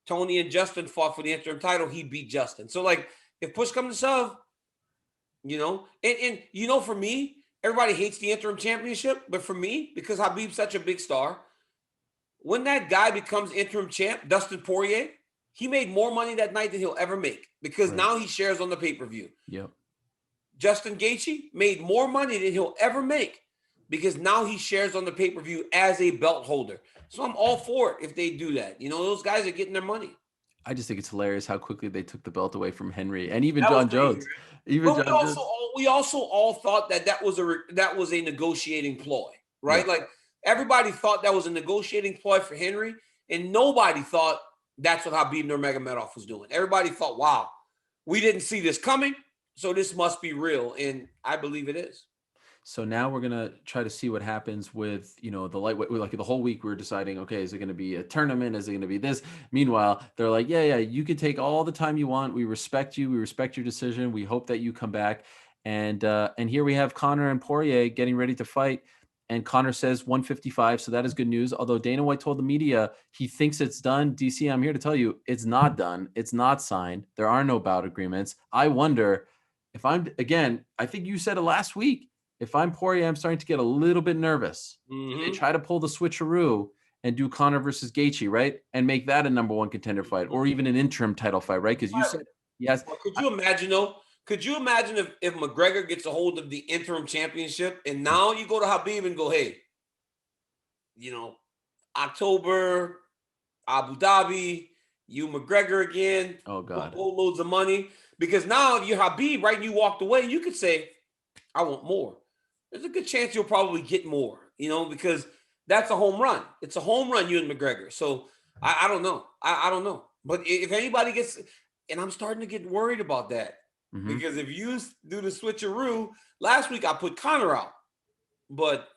Tony and Justin fought for the interim title. He beat Justin. So, like, if push comes to shove, you know, and you know, for me, everybody hates the interim championship, but for me, because Khabib's such a big star, when that guy becomes interim champ, Dustin Poirier, he made more money that night than he'll ever make because now he shares on the pay-per-view. Yep. Justin Gaethje made more money than he'll ever make because now he shares on the pay-per-view as a belt holder. So I'm all for it if they do that. You know, those guys are getting their money. I just think it's hilarious how quickly they took the belt away from Henry and even John Jones. But we also all thought that was a negotiating ploy, right? Yeah. Like everybody thought that was a negotiating ploy for Henry, and nobody thought that's what Khabib Nurmagomedov was doing. Everybody thought, wow, we didn't see this coming, so this must be real, and I believe it is. So now we're going to try to see what happens with, you know, the lightweight. Like the whole week we were deciding, okay, is it going to be a tournament? Is it going to be this? Meanwhile, they're like, yeah, you can take all the time you want. We respect you. We respect your decision. We hope that you come back. And here we have Conor and Poirier getting ready to fight. And Conor says 155. So that is good news. Although Dana White told the media he thinks it's done. DC, I'm here to tell you it's not done. It's not signed. There are no bout agreements. I wonder if I think you said it last week. If I'm Poirier, I'm starting to get a little bit nervous. They try to pull the switcheroo and do Conor versus Gaethje, right? And make that a number one contender fight or even an interim title fight, right? Because you said, yes. Well, could you imagine, though? Could you imagine if McGregor gets a hold of the interim championship and now you go to Khabib and go, hey, you know, October, Abu Dhabi, you McGregor again. Oh, God. Loads of money. Because now if you're Khabib, right, and you walked away, you could say, I want more. There's a good chance you'll probably get more, you know, because that's a home run. It's a home run, you and McGregor. So I don't know. I don't know. But if anybody gets, and I'm starting to get worried about that because if you do the switcheroo, last week I put Conor out. But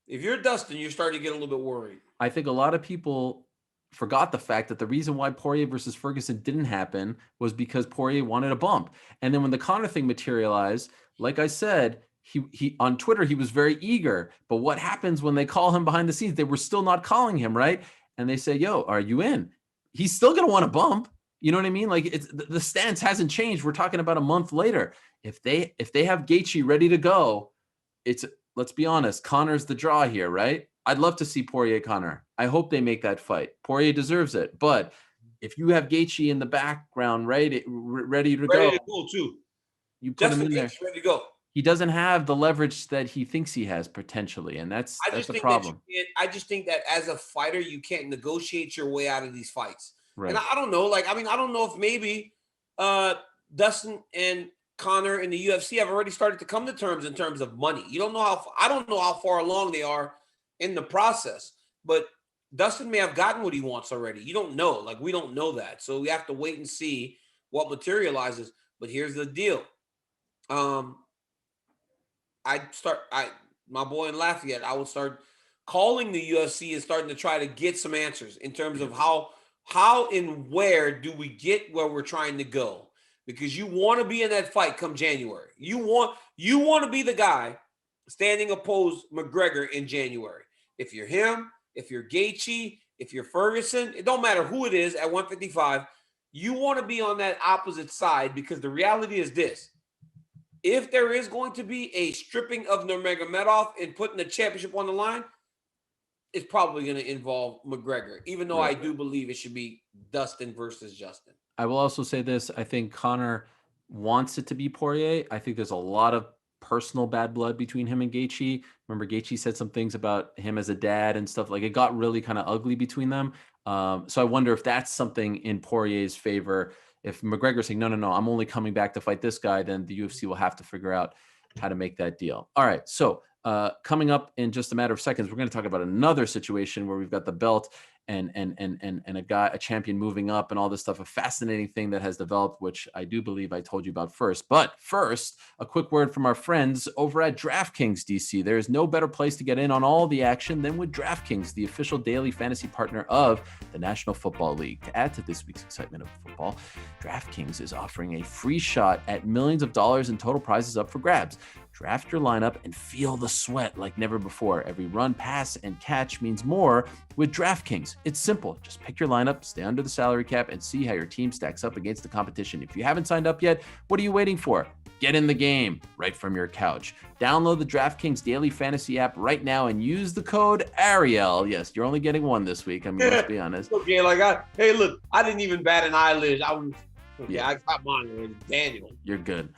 if you're Dustin, you're starting to get a little bit worried. I think a lot of people forgot the fact that the reason why Poirier versus Ferguson didn't happen was because Poirier wanted a bump. And then when the Conor thing materialized, like I said, he on Twitter, he was very eager. But what happens when they call him behind the scenes? They were still not calling him, right? And they say, yo, are you in? He's still going to want a bump. You know what I mean? Like it's the stance hasn't changed. We're talking about a month later. If they have Gaethje ready to go, let's be honest, Conor's the draw here, right? I'd love to see Poirier Conor. I hope they make that fight. Poirier deserves it. But if you have Gaethje in the background, right, ready to go too. You put him in there. Ready to go. He doesn't have the leverage that he thinks he has potentially, and that's the problem. I just think that as a fighter, you can't negotiate your way out of these fights. Right. And I don't know. I don't know if maybe Dustin and Conor in the UFC have already started to come to terms in terms of money. I don't know how far along they are in the process, but Dustin may have gotten what he wants already. You don't know. Like, we don't know that. So we have to wait and see what materializes. But here's the deal. My boy in Lafayette, I would start calling the UFC and starting to try to get some answers in terms of how and where do we get where we're trying to go? Because you want to be in that fight come January. You want to be the guy standing opposed McGregor in January. If you're him, if you're Gaethje, if you're Ferguson, it don't matter who it is at 155, you want to be on that opposite side because the reality is this. If there is going to be a stripping of Nurmagomedov and putting the championship on the line, it's probably going to involve McGregor, even though I do believe it should be Dustin versus Justin. I will also say this. I think Conor wants it to be Poirier. I think there's a lot of personal bad blood between him and Gaethje. Remember, Gaethje said some things about him as a dad and stuff. Like, it got really kind of ugly between them. So I wonder if that's something in Poirier's favor. If McGregor's saying, no, I'm only coming back to fight this guy, then the UFC will have to figure out how to make that deal. All right. So coming up in just a matter of seconds, we're going to talk about another situation where we've got the belt and a champion moving up and all this stuff, a fascinating thing that has developed, which I do believe I told you about first. But first, a quick word from our friends over at DraftKings, DC. There is no better place to get in on all the action than with DraftKings, the official daily fantasy partner of the National Football League. To add to this week's excitement of football, DraftKings is offering a free shot at millions of dollars in total prizes up for grabs. Draft your lineup and feel the sweat like never before. Every run, pass, and catch means more with DraftKings. It's simple. Just pick your lineup, stay under the salary cap, and see how your team stacks up against the competition. If you haven't signed up yet, what are you waiting for? Get in the game right from your couch. Download the DraftKings Daily Fantasy app right now and use the code Ariel. Yes, you're only getting one this week. I mean, let's be honest. Okay, hey, look, I didn't even bat an eyelid. I got mine already. Daniel. You're good.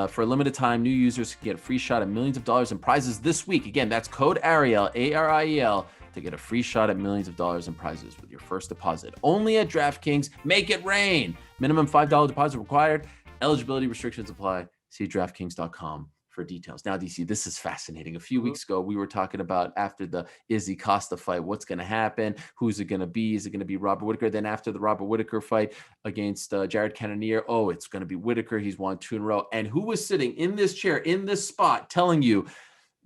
For a limited time, new users can get a free shot at millions of dollars in prizes this week. Again, that's code Ariel, A-R-I-E-L, to get a free shot at millions of dollars in prizes with your first deposit. Only at DraftKings. Make it rain. Minimum $5 deposit required. Eligibility restrictions apply. See DraftKings.com for details. Now, DC, this is fascinating. A few weeks ago, we were talking about after the Izzy Costa fight, what's going to happen? Who's it going to be? Is it going to be Robert Whittaker? Then after the Robert Whittaker fight against Jared Cannonier, it's going to be Whittaker. He's won 2 in a row. And who was sitting in this chair, in this spot, telling you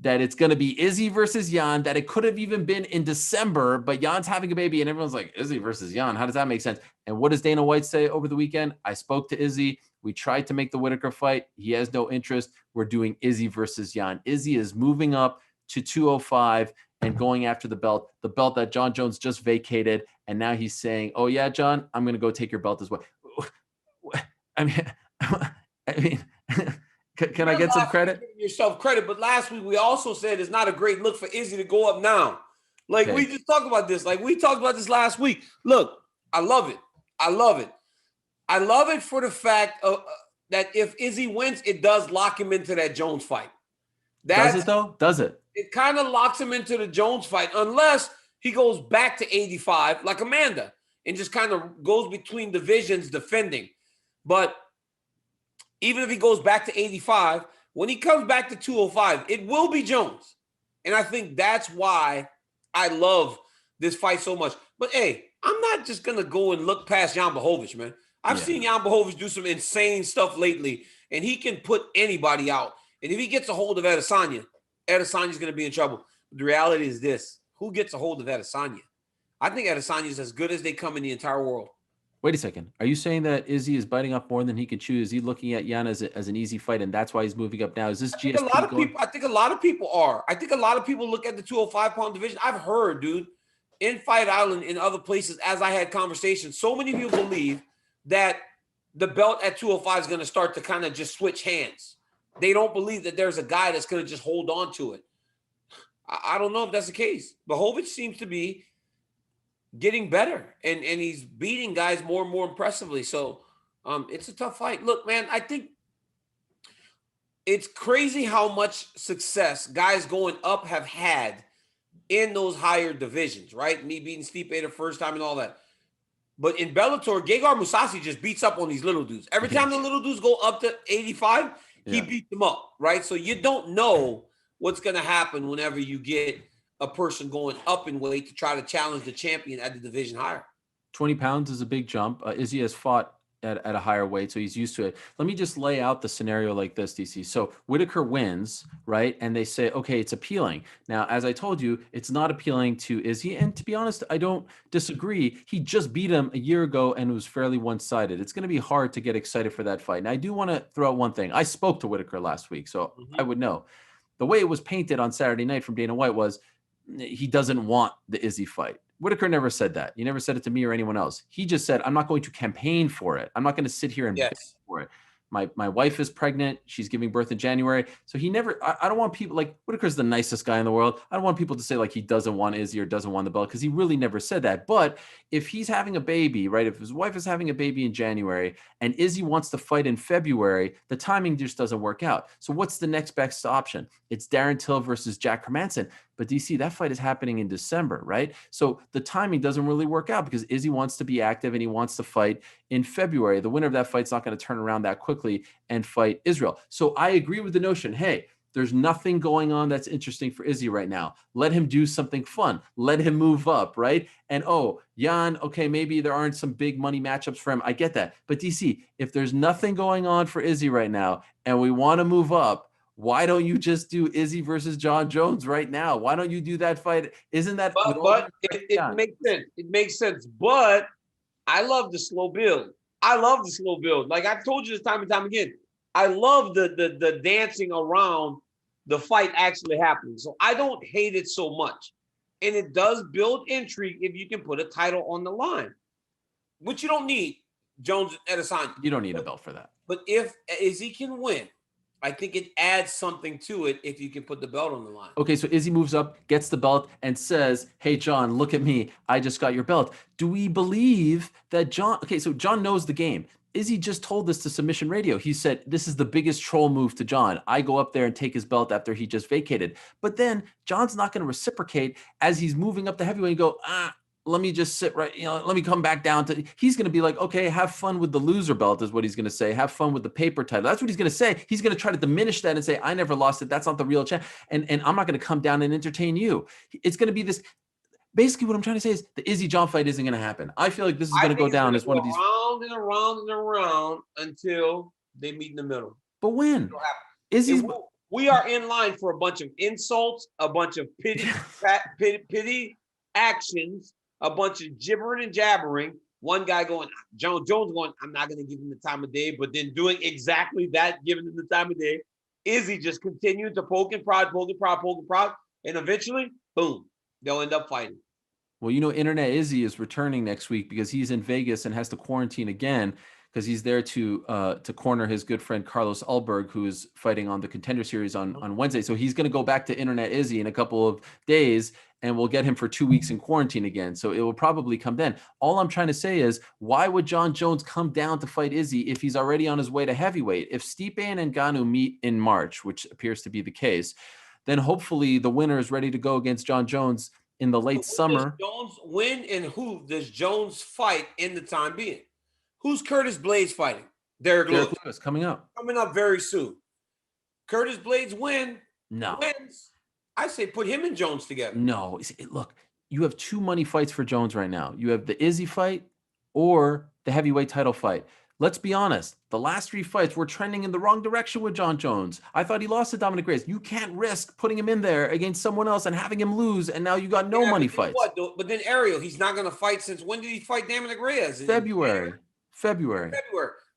that it's going to be Izzy versus Jan, that it could have even been in December, but Jan's having a baby, and everyone's like, Izzy versus Jan, how does that make sense? And what does Dana White say over the weekend? I spoke to Izzy. We tried to make the Whittaker fight. He has no interest. We're doing Izzy versus Jan. Izzy is moving up to 205 and going after the belt that John Jones just vacated. And now he's saying, oh yeah, John, I'm going to go take your belt as well. I mean, can I get some credit? Yourself credit, but last week we also said it's not a great look for Izzy to go up now. Like, we just talked about this. Like, we talked about this last week. Look, I love it. I love it for the fact that if Izzy wins, it does lock him into that Jones fight. Does it though? Does it? It kind of locks him into the Jones fight unless he goes back to 85 like Amanda and just kind of goes between divisions defending. But even if he goes back to 85, when he comes back to 205, it will be Jones. And I think that's why I love this fight so much. But hey, I'm not just going to go and look past Jan Blachowicz, man. I've seen Jan Blachowicz do some insane stuff lately, and he can put anybody out. And if he gets a hold of Adesanya's going to be in trouble. But the reality is this. Who gets a hold of Adesanya? I think Adesanya is as good as they come in the entire world. Wait a second. Are you saying that Izzy is biting off more than he can chew? Is he looking at Jan as an easy fight, and that's why he's moving up now? Is this GSP I think a lot of people are. I think a lot of people look at the 205-pound division. I've heard, dude, in Fight Island, in other places, as I had conversations, so many people believe that the belt at 205 is going to start to kind of just switch hands. They don't believe that there's a guy that's going to just hold on to it. I don't know if that's the case. Blachowicz seems to be getting better, and he's beating guys more and more impressively. So it's a tough fight. Look, man, I think it's crazy how much success guys going up have had in those higher divisions, right? Me beating Stipe the first time and all that. But in Bellator, Gegard Mousasi just beats up on these little dudes. Every time the little dudes go up to 85, he beats them up, right? So you don't know what's going to happen whenever you get a person going up in weight to try to challenge the champion at the division higher. 20 pounds is a big jump. Izzy has fought at a higher weight, so he's used to it. Let me just lay out the scenario like this, DC. So Whittaker wins, right? And they say, okay, it's appealing. Now, as I told you, it's not appealing to Izzy. And to be honest, I don't disagree. He just beat him a year ago and it was fairly one-sided. It's going to be hard to get excited for that fight. And I do want to throw out one thing. I spoke to Whittaker last week, so I would know. The way it was painted on Saturday night from Dana White was he doesn't want the Izzy fight. Whittaker never said that. He never said it to me or anyone else. He just said, I'm not going to campaign for it. I'm not going to sit here and beg for it. my wife is pregnant. She's giving birth in January. So he never, I don't want people like Whittaker's the nicest guy in the world. I don't want people to say like he doesn't want Izzy or doesn't want the belt because he really never said that. But if he's having a baby, right? If his wife is having a baby in January and Izzy wants to fight in February, the timing just doesn't work out. So what's the next best option? It's Darren Till versus Jack Hermanson. But DC, that fight is happening in December, right? So the timing doesn't really work out because Izzy wants to be active and he wants to fight in February. The winner of that fight's not going to turn around that quickly and fight Israel. So I agree with the notion, hey, there's nothing going on that's interesting for Izzy right now. Let him do something fun. Let him move up, right? And Jan, okay, maybe there aren't some big money matchups for him. I get that. But DC, if there's nothing going on for Izzy right now and we want to move up, why don't you just do Izzy versus John Jones right now? Why don't you do that fight? Isn't that? But it makes sense. It makes sense. But I love the slow build. Like I've told you this time and time again. I love the dancing around the fight actually happening. So I don't hate it so much. And it does build intrigue if you can put a title on the line, which you don't need Jones and Adesanya. You don't need a belt for that. But if Izzy can win, I think it adds something to it if you can put the belt on the line. Okay, so Izzy moves up, gets the belt, and says, hey, John, look at me. I just got your belt. Do we believe that John... Okay, so John knows the game. Izzy just told this to Submission Radio. He said, this is the biggest troll move to John. I go up there and take his belt after he just vacated. But then John's not going to reciprocate as he's moving up the heavyweight and go, let me just sit right, let me come back down to, he's going to be like, okay, have fun with the loser belt is what he's going to say. Have fun with the paper title. That's what he's going to say. He's going to try to diminish that and say, I never lost it. That's not the real champ. And I'm not going to come down and entertain you. It's going to be this. Basically what I'm trying to say is the Izzy John fight isn't going to happen. I feel like this is going to go down as one of these. Round and around and around until they meet in the middle. But when? Izzy's. We are in line for a bunch of insults, a bunch of pity actions, a bunch of gibbering and jabbering. One guy going, Jones going, I'm not going to give him the time of day, but then doing exactly that, giving him the time of day. Izzy just continued to poke and prod, and eventually, boom, they'll end up fighting. Well, Internet Izzy is returning next week because he's in Vegas and has to quarantine again because he's there to corner his good friend Carlos Ulberg, who is fighting on the Contender Series on Wednesday. So he's going to go back to Internet Izzy in a couple of days, and we'll get him for 2 weeks in quarantine again. So it will probably come then. All I'm trying to say is, why would John Jones come down to fight Izzy if he's already on his way to heavyweight? If Stipe and Ngannou meet in March, which appears to be the case, then hopefully the winner is ready to go against John Jones in the late summer. Jones win, and who does Jones fight in the time being? Who's Curtis Blaydes fighting? Derek Lewis coming up very soon. Curtis Blaydes wins. I say put him and Jones together. No, look, you have two money fights for Jones right now. You have the Izzy fight or the heavyweight title fight. Let's be honest. The last three fights were trending in the wrong direction with John Jones. I thought he lost to Dominic Reyes. You can't risk putting him in there against someone else and having him lose, and now you got no money fights. But then Ariel, he's not going to fight since when did he fight Dominic Reyes? February.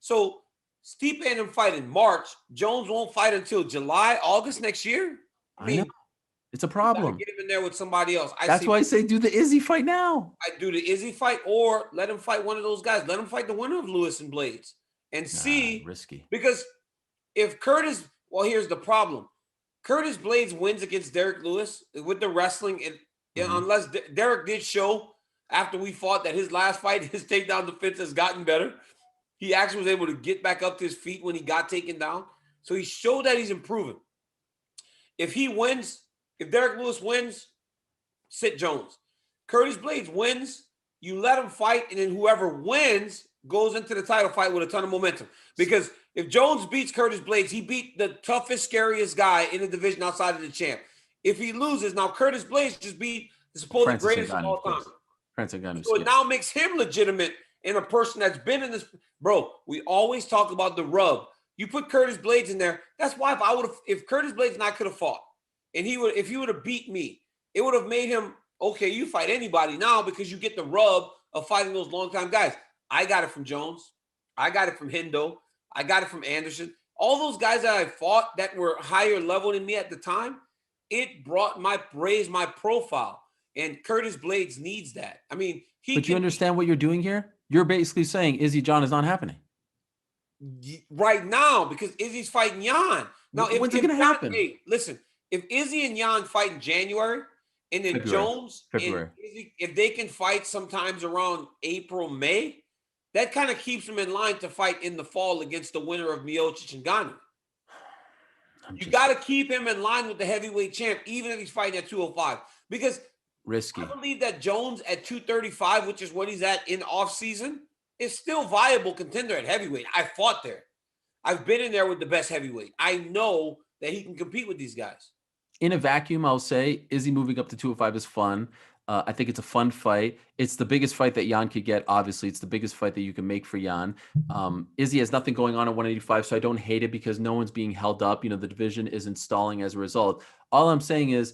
So Stipe and him fight in March. Jones won't fight until July, August next year. I know. It's a problem. Get him in there with somebody else. That's why I say do the Izzy fight now. I do the Izzy fight, or let him fight one of those guys. Let him fight the winner of Lewis and Blaydes and see. Risky. Because if Curtis, here's the problem. Curtis Blaydes wins against Derek Lewis with the wrestling, and unless Derek did show after we fought that his last fight, his takedown defense has gotten better. He actually was able to get back up to his feet when he got taken down. So he showed that he's improving. If he wins, if Derek Lewis wins, sit Jones. Curtis Blaydes wins, you let him fight, and then whoever wins goes into the title fight with a ton of momentum. Because if Jones beats Curtis Blaydes, he beat the toughest, scariest guy in the division outside of the champ. If he loses, now Curtis Blaydes just beat the supposed greatest of all time. So it now makes him legitimate and a person that's been in this. Bro, we always talk about the rub. You put Curtis Blaydes in there. That's why if Curtis Blaydes and I could have fought, and if he would have beat me, it would have made him, okay, you fight anybody now because you get the rub of fighting those longtime guys. I got it from Jones. I got it from Hendo. I got it from Anderson. All those guys that I fought that were higher level than me at the time, it raised my profile. And Curtis Blaydes needs that. I mean, But you understand what you're doing here? You're basically saying Izzy John is not happening. right now because Izzy's fighting Jan. Now, when's it going to happen? Hey, listen, if Izzy and Jan fight in January, and then Jones and Izzy, if they can fight sometimes around April, May, that kind of keeps them in line to fight in the fall against the winner of Miocic and Gane. You got to keep him in line with the heavyweight champ, even if he's fighting at 205, because risky. I believe that Jones at 235, which is what he's at in off season, is still viable contender at heavyweight. I fought there. I've been in there with the best heavyweight. I know that he can compete with these guys. In a vacuum, I'll say Izzy moving up to 205 is fun. I think it's a fun fight. It's the biggest fight that Jan could get. Obviously, it's the biggest fight that you can make for Jan. Izzy has nothing going on at 185, so I don't hate it because no one's being held up. You know, the division isn't stalling as a result. All I'm saying is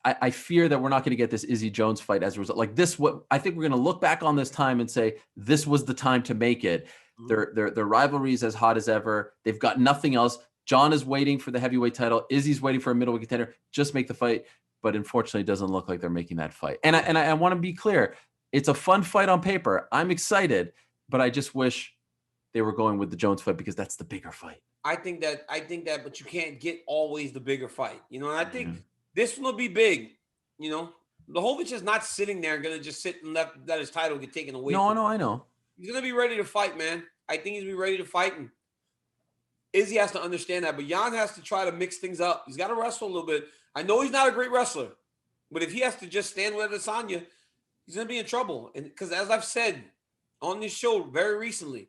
I fear that we're not going to get this Izzy Jones fight as a result. Like this, what I think we're going to look back on this time and say, this was the time to make it. Their rivalry is as hot as ever. They've got nothing else. John is waiting for the heavyweight title. Izzy's waiting for a middleweight contender. Just make the fight. But unfortunately, it doesn't look like they're making that fight. And I want to be clear. It's a fun fight on paper. I'm excited, but I just wish they were going with the Jones fight because that's the bigger fight. I think that, but you can't get always the bigger fight. You know, and I think this one will be big. You know, Blachowicz is not sitting there and going to just sit and let his title get taken away. No, I know. He's going to be ready to fight, man. I think he's going to be ready to fight. And Izzy has to understand that. But Jan has to try to mix things up. He's got to wrestle a little bit. I know he's not a great wrestler. But if he has to just stand with Adesanya, he's going to be in trouble. And because as I've said on this show very recently,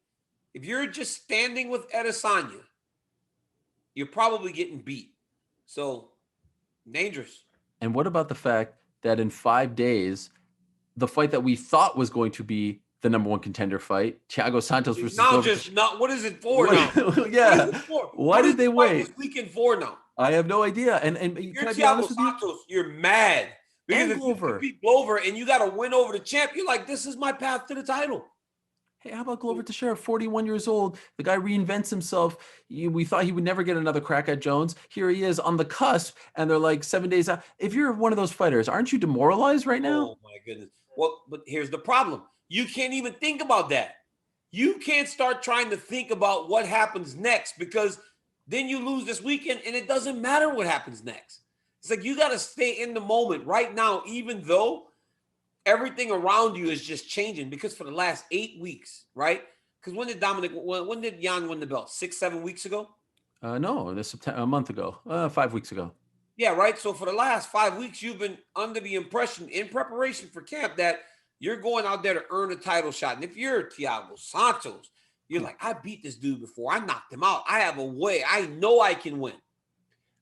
if you're just standing with Adesanya, you're probably getting beat. So, dangerous. And what about the fact that in 5 days, the fight that we thought was going to be the number one contender fight, Thiago Santos versus what is it for now? Yeah. Why did they wait? This weekend for now? I have no idea. And you're Thiago Santos. You're mad because if you beat Glover and you got to win over the champ, you're like, this is my path to the title. Hey, how about Glover Teixeira, 41 years old? The guy reinvents himself. We thought he would never get another crack at Jones. Here he is on the cusp, and they're like 7 days out. If you're one of those fighters, aren't you demoralized right now? Oh, my goodness. Well, but here's the problem. You can't even think about that. You can't start trying to think about what happens next because then you lose this weekend, and it doesn't matter what happens next. It's like you got to stay in the moment right now, even though everything around you is just changing because for the last 8 weeks, right? Because when did Jan win the belt? 6-7 weeks ago? No, a month ago, 5 weeks ago. Yeah, right. So for the last 5 weeks, you've been under the impression in preparation for camp that you're going out there to earn a title shot. And if you're Thiago Santos, you're like, I beat this dude before. I knocked him out. I have a way. I know I can win.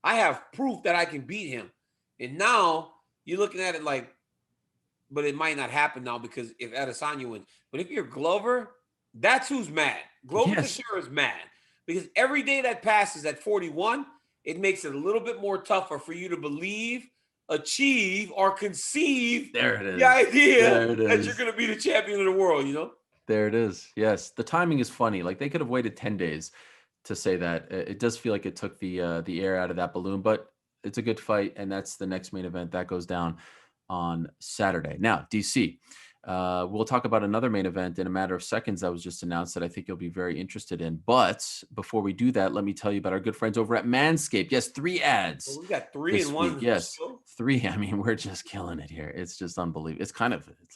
I have proof that I can beat him. And now you're looking at it like, but it might not happen now because if Adesanya wins. But if you're Glover, that's who's mad. Glover Teixeira is mad because every day that passes at 41, it makes it a little bit more tougher for you to believe, achieve, or conceive the idea that you're going to be the champion of the world, you know? There it is. Yes. The timing is funny. Like they could have waited 10 days to say that. It does feel like it took the air out of that balloon, but it's a good fight. And that's the next main event that goes down on Saturday. Now, DC, we'll talk about another main event in a matter of seconds that was just announced that I think you'll be very interested in. But before we do that, let me tell you about our good friends over at Manscaped. Yes, 3 ads. Well, we got 3 in one. Yes, 3. I mean, we're just killing it here. It's just unbelievable. It's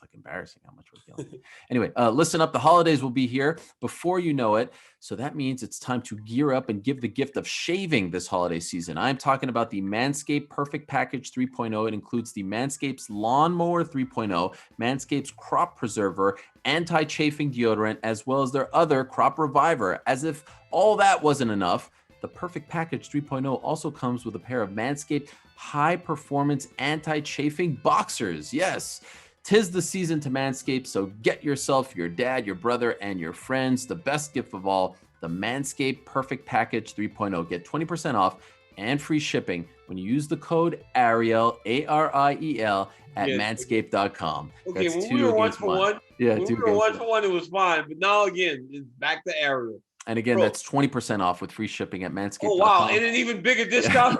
like embarrassing how much we're killing it. Anyway, listen up. The holidays will be here before you know it. So that means it's time to gear up and give the gift of shaving this holiday season. I'm talking about the Manscaped Perfect Package 3.0. It includes the Manscaped's Lawnmower 3.0, Manscaped's Crop Preserver, anti-chafing deodorant, as well as their other Crop Reviver. As if all that wasn't enough, the Perfect Package 3.0 also comes with a pair of Manscaped high-performance anti-chafing boxers. Yes, 'tis the season to Manscaped, so get yourself, your dad, your brother, and your friends the best gift of all, the Manscaped Perfect Package 3.0. Get 20% off and free shipping when you use the code Ariel, ARIEL, at manscaped.com. Okay, when we were 1 for 1, when we were 1 for 1, it was fine. But now, again, it's back to Ariel. And again, that's 20% off with free shipping at manscaped.com. Oh, wow. And an even bigger discount.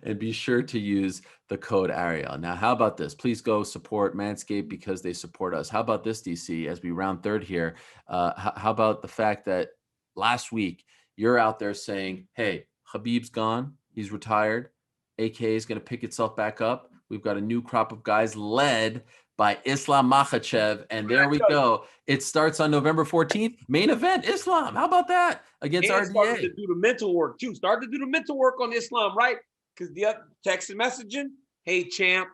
And be sure to use the code Ariel. Now, how about this? Please go support Manscaped because they support us. How about this, DC, as we round third here? How about the fact that last week you're out there saying, hey, Khabib's gone. He's retired. AKA is going to pick itself back up. We've got a new crop of guys led by Islam Makhachev. And there we go. It starts on November 14th. Main event, Islam. How about that? Against and RDA. Started to do the mental work, too. Start to do the mental work on Islam, right? Because the other text and messaging, hey, champ,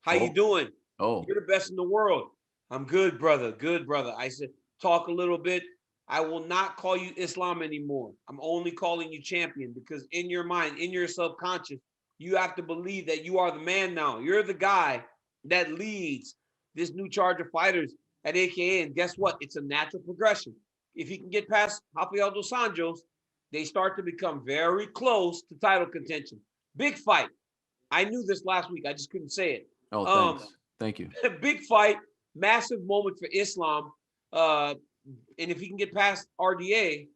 how you doing? Oh. You're the best in the world. I'm good, brother. Good, brother. I said, talk a little bit. I will not call you Islam anymore. I'm only calling you champion because in your mind, in your subconscious, you have to believe that you are the man now. You're the guy that leads this new charge of fighters at AKA. And guess what? It's a natural progression. If he can get past Rafael dos Anjos, they start to become very close to title contention. Big fight. I knew this last week. I just couldn't say it. Oh, thanks. Thank you. Big fight, massive moment for Islam. And if he can get past RDA,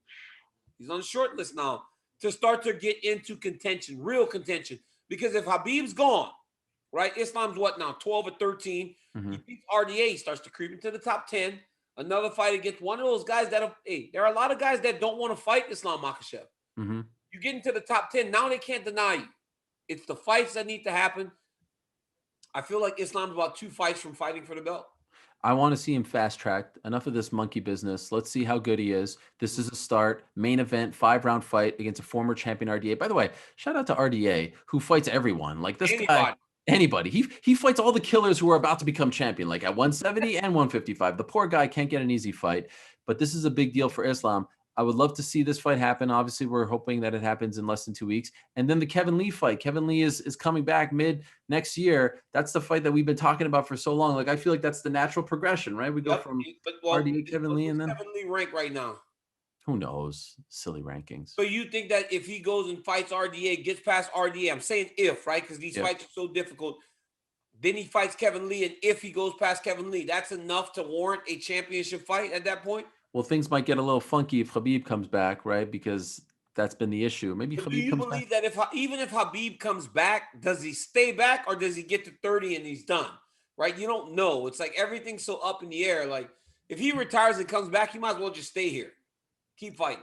he's on the short list now to start to get into contention, real contention. Because if Khabib's gone, right, Islam's what now, 12 or 13. Mm-hmm. He beats RDA, he starts to creep into the top 10. Another fight against one of those guys that, there are a lot of guys that don't want to fight Islam Makhachev. Mm-hmm. You get into the top 10, now they can't deny you. It's the fights that need to happen. I feel like Islam's about 2 fights from fighting for the belt. I want to see him fast-tracked. Enough of this monkey business. Let's see how good he is. This is a start. Main event, 5-round fight against a former champion RDA. By the way, shout out to RDA, who fights everyone. Like this guy, anybody. He fights all the killers who are about to become champion, like at 170 and 155. The poor guy can't get an easy fight, but this is a big deal for Islam. I would love to see this fight happen. Obviously, we're hoping that it happens in less than 2 weeks. And then the Kevin Lee fight. Kevin Lee is coming back mid next year. That's the fight that we've been talking about for so long. Like, I feel like that's the natural progression, right? We go from RDA, Kevin Lee, and then Kevin Lee rank right now. Who knows? Silly rankings. So you think that if he goes and fights RDA, gets past RDA, I'm saying if, right? Because these fights are so difficult. Then he fights Kevin Lee, and if he goes past Kevin Lee, that's enough to warrant a championship fight at that point? Well, things might get a little funky if Khabib comes back, right? Because that's been the issue. Maybe But Khabib do you comes believe back. that even if Khabib comes back, does he stay back or does he get to 30 and he's done? Right? You don't know. It's like everything's so up in the air. Like if he retires and comes back, he might as well just stay here. Keep fighting.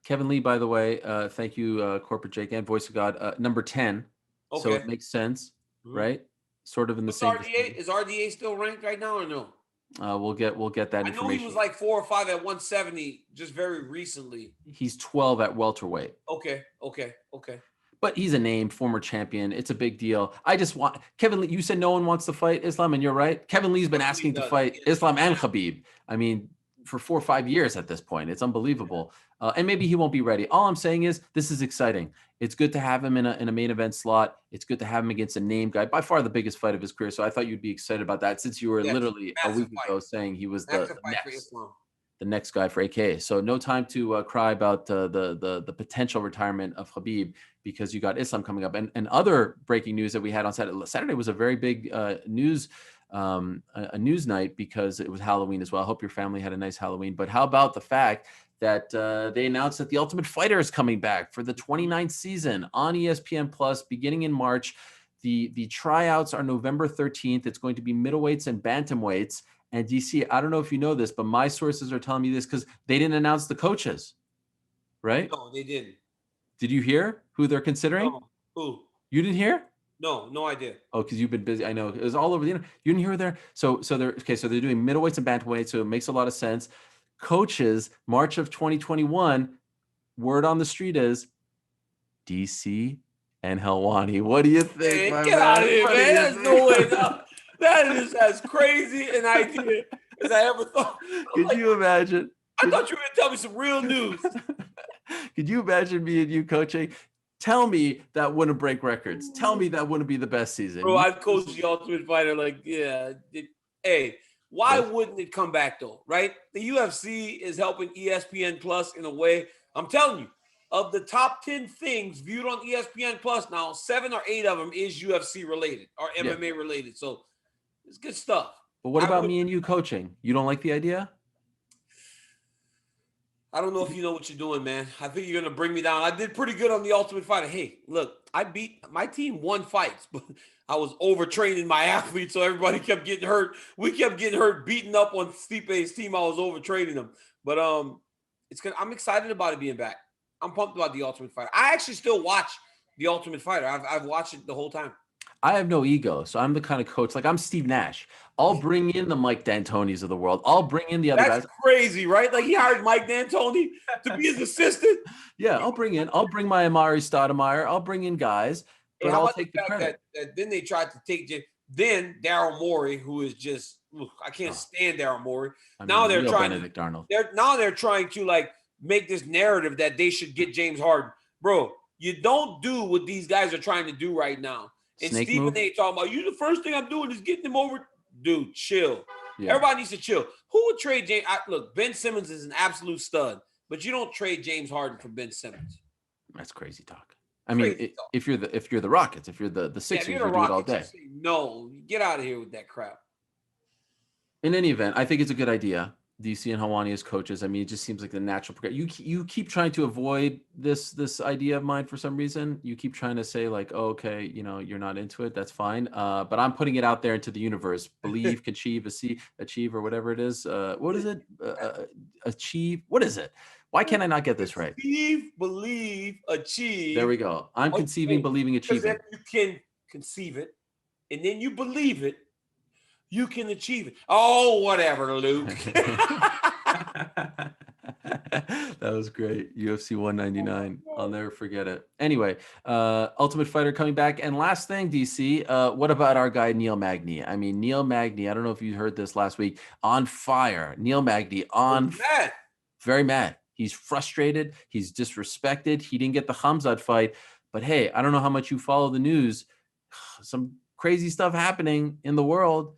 Kevin Lee, by the way, thank you, Corporate Jake and Voice of God, number 10. Okay. So it makes sense, right? Sort of in the same. Is RDA still ranked right now or no? We'll get that information. I know he was like 4 or 5 at 170 just very recently. He's 12 at welterweight. Okay. But he's a named former champion. It's a big deal. I just want Kevin Lee. You said no one wants to fight Islam, and you're right. Kevin Lee's been asking to fight Islam and Khabib. I mean, for 4 or 5 years at this point. It's unbelievable. And maybe he won't be ready. All I'm saying is this is exciting. It's good to have him in a main event slot. It's good to have him against a name guy, by far the biggest fight of his career. So I thought you'd be excited about that since you were literally a week ago saying he was the next guy for AK. So no time to cry about the potential retirement of Khabib because you got Islam coming up. And other breaking news that we had on Saturday. Saturday was a very big news night because it was Halloween as well. I hope your family had a nice Halloween. But how about the fact that they announced that The Ultimate Fighter is coming back for the 29th season on ESPN Plus beginning in March. The tryouts are November 13th. It's going to be middleweights and bantamweights. And DC, I don't know if you know this, but my sources are telling me this because they didn't announce the coaches, right? No, they didn't. Did you hear who they're considering? No. Who? You didn't hear? No idea. Oh, because you've been busy. I know it was all over the internet. You didn't hear there. So they're okay. So they're doing middleweights and bantamweights. So it makes a lot of sense. Coaches, March of 2021. Word on the street is DC and Helwani. What do you think? Man, get out of here, man. There's no way. No. That is as crazy an idea as I ever thought. Could you imagine? I thought you were going to tell me some real news. Could you imagine me and you coaching? Tell me that wouldn't break records. Tell me that wouldn't be the best season. Bro, I've coached the Ultimate Fighter. Like, yeah. Hey, why wouldn't it come back, though, right? The UFC is helping ESPN Plus in a way. I'm telling you, of the top 10 things viewed on ESPN Plus now, 7 or 8 of them is UFC related or MMA related. So it's good stuff. But what about me and you coaching? You don't like the idea? I don't know if you know what you're doing, man. I think you're gonna bring me down. I did pretty good on the Ultimate Fighter. Hey, look, I beat my team, won fights, but I was overtraining my athletes, so everybody kept getting hurt. We kept getting hurt, beating up on Stipe's team. I was overtraining them, but I'm excited about it being back. I'm pumped about the Ultimate Fighter. I actually still watch the Ultimate Fighter. I've watched it the whole time. I have no ego, so I'm the kind of coach. Like, I'm Steve Nash. I'll bring in the Mike D'Antonis of the world. I'll bring in the other guys. That's crazy, right? Like, he hired Mike D'Antoni to be his assistant. Yeah, I'll bring my Amari Stoudemire. I'll bring in guys, but I'll take the credit. That then they tried to take then Daryl Morey, who is just I can't stand Daryl Morey. Now they're trying Benedict Arnold. They're trying to like make this narrative that they should get James Harden. Bro, you don't do what these guys are trying to do right now. And Snake Stephen move? A. talking about, the first thing I'm doing is getting them over. Dude, chill. Yeah. Everybody needs to chill. Who would trade James? Look, Ben Simmons is an absolute stud, but you don't trade James Harden for Ben Simmons. That's crazy talk. I mean, if you're the Rockets, if you're the Sixers, you do it all day. No, get out of here with that crap. In any event, I think it's a good idea. DC and Helwani as coaches. I mean, it just seems like the natural progression. You keep trying to avoid this idea of mine for some reason. You keep trying to say like, oh, okay, you're not into it. That's fine. But I'm putting it out there into the universe. Believe, achieve, or whatever it is. What is it? Achieve. What is it? Why can't I not get this right? Believe, achieve. There we go. I'm conceiving, believing, achieving. Because if you can conceive it, and then you believe it, you can achieve it. Oh, whatever, Luke. That was great. UFC 199. I'll never forget it. Anyway, Ultimate Fighter coming back. And last thing, DC, what about our guy, Neil Magny? I mean, Neil Magny, I don't know if you heard this last week, on fire. Neil Magny very mad. He's frustrated. He's disrespected. He didn't get the Khamzat fight. But hey, I don't know how much you follow the news. Some crazy stuff happening in the world.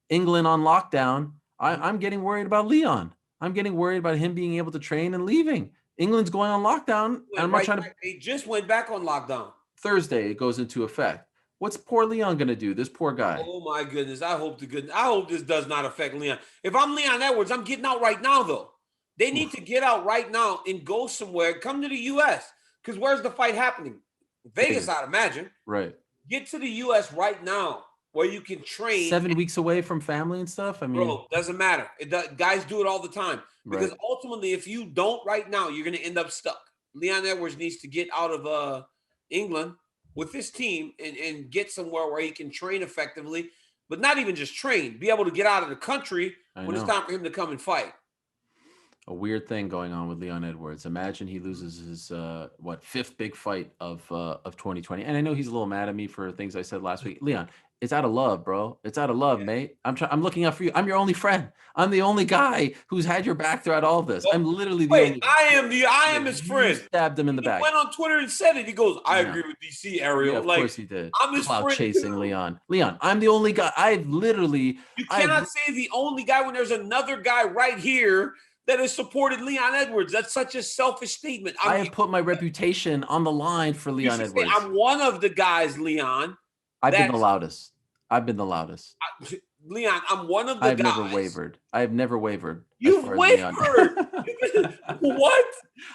England on lockdown. I'm getting worried about Leon. I'm getting worried about him being able to train and leaving. England's going on lockdown. And I'm not trying to. They just went back on lockdown. Thursday, it goes into effect. What's poor Leon going to do? This poor guy. Oh my goodness. I hope this does not affect Leon. If I'm Leon Edwards, I'm getting out right now, though. They need to get out right now and go somewhere. Come to the U.S. Because where's the fight happening? Vegas, I'd imagine. Right. Get to the U.S. right now, where you can train. 7 weeks away from family and stuff? I mean, bro, doesn't matter. Guys do it all the time. Because ultimately, if you don't right now, you're going to end up stuck. Leon Edwards needs to get out of England with his team and get somewhere where he can train effectively, but not even just train, be able to get out of the country when it's time for him to come and fight. A weird thing going on with Leon Edwards. Imagine he loses his fifth big fight of 2020. And I know he's a little mad at me for things I said last week. Leon, it's out of love, bro. It's out of love, mate. I'm looking out for you. I'm your only friend. I'm the only guy who's had your back throughout all of this. I'm literally the only. I am his friend. Stabbed him in the back. He went on Twitter and said it. He goes, I agree with DC, Ariel. Yeah, of course he did. I'm his Clout friend chasing too. Leon. Leon, I'm the only guy. You cannot say the only guy when there's another guy right here that has supported Leon Edwards. That's such a selfish statement. I have put my reputation on the line for Leon Edwards. I'm one of the guys, Leon. I've been the loudest. Leon, I'm one of the guys. I have never wavered. You've wavered. What?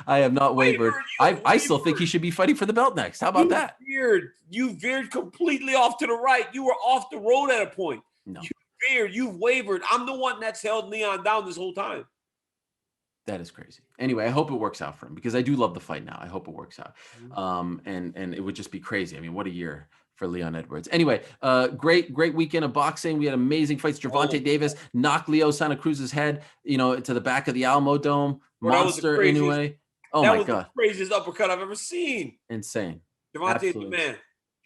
I have not wavered. I still think he should be fighting for the belt next. How about that? You veered completely off to the right. You were off the road at a point. No. You've wavered. I'm the one that's held Leon down this whole time. That is crazy. Anyway, I hope it works out for him because I do love the fight now. I hope it works out. And it would just be crazy. I mean, what a year for Leon Edwards. Anyway, great weekend of boxing. We had amazing fights. Gervonta Davis knocked Leo Santa Cruz's head, to the back of the Alamo Dome. Monster Inoue. Oh my God. That was the craziest uppercut I've ever seen. Insane. Gervonta the man.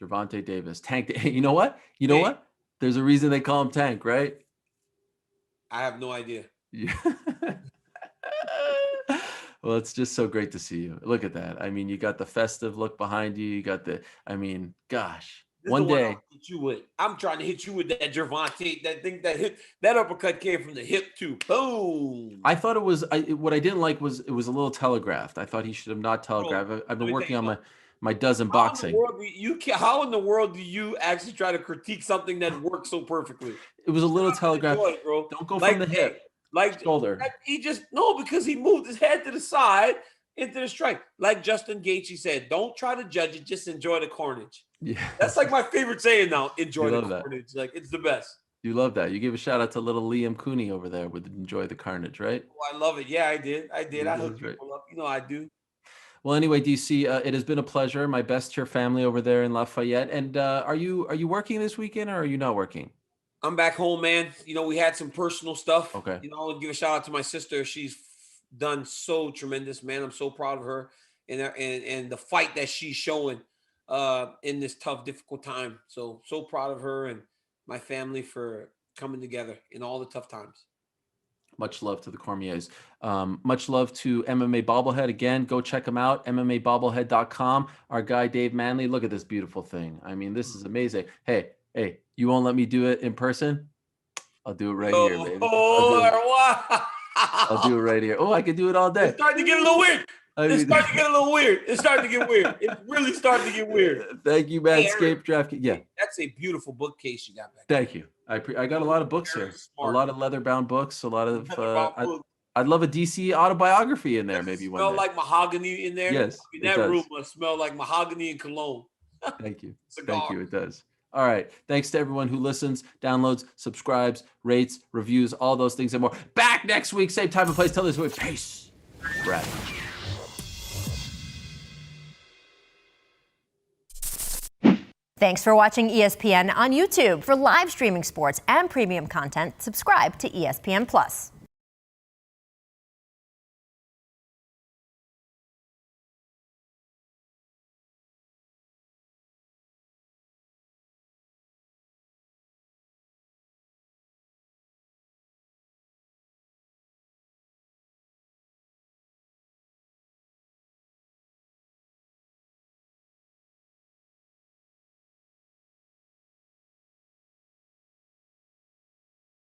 Gervonta Davis. Tank. You know what? What? There's a reason they call him Tank, right? I have no idea. Yeah. Well, it's just so great to see you. Look at that. I mean, you got the festive look behind you. You got gosh. One day. I'm trying to hit you with that Gervonta. That thing that uppercut came from the hip too. Boom. I thought it was. What I didn't like was it was a little telegraphed. I thought he should have not telegraphed. I've been working on my dozen boxing. How in the world do you actually try to critique something that works so perfectly? It was a little telegraphed. Don't go from the hip. Like shoulder. Because he moved his head to the side into the strike. Like Justin Gaethje said, don't try to judge it, just enjoy the carnage. Yeah. That's like my favorite saying now. Enjoy the carnage. That. Like, it's the best. You love that. You gave a shout out to little Liam Cooney over there with enjoy the carnage, right? Oh, I love it. Yeah, I did. I hooked people up. I do. Well, anyway, DC, it has been a pleasure. My best to your family over there in Lafayette. And are you working this weekend or are you not working? I'm back home, man. We had some personal stuff. Okay. I'll give a shout out to my sister. She's done so tremendous, man. I'm so proud of her and the fight that she's showing in this tough, difficult time. So proud of her and my family for coming together in all the tough times. Much love to the Cormiers. Much love to MMA Bobblehead. Again, go check them out, MMABobblehead.com. Our guy, Dave Manley, look at this beautiful thing. I mean, this is amazing. Hey, you won't let me do it in person? I'll do it right here, baby. I'll do it right here. Oh, I could do it all day. It's starting to get a little weird. It's starting to get a little weird. It's starting to get weird. It's really starting to get weird. Thank you, Manscaped DraftKings. Yeah. That's a beautiful bookcase you got back. Thank you. I got a lot of books here. Smart. A lot of leather-bound books. A lot of. I'd love a DC autobiography in there. Maybe one day. Smell like mahogany in there. Yes. That room must smell like mahogany and cologne. Thank you. Thank you. It does. All right. Thanks to everyone who listens, downloads, subscribes, rates, reviews, all those things and more. Back next week, same time and place. Tell this way. Peace. Brad. Thanks for watching ESPN on YouTube. For live streaming sports and premium content, subscribe to ESPN+.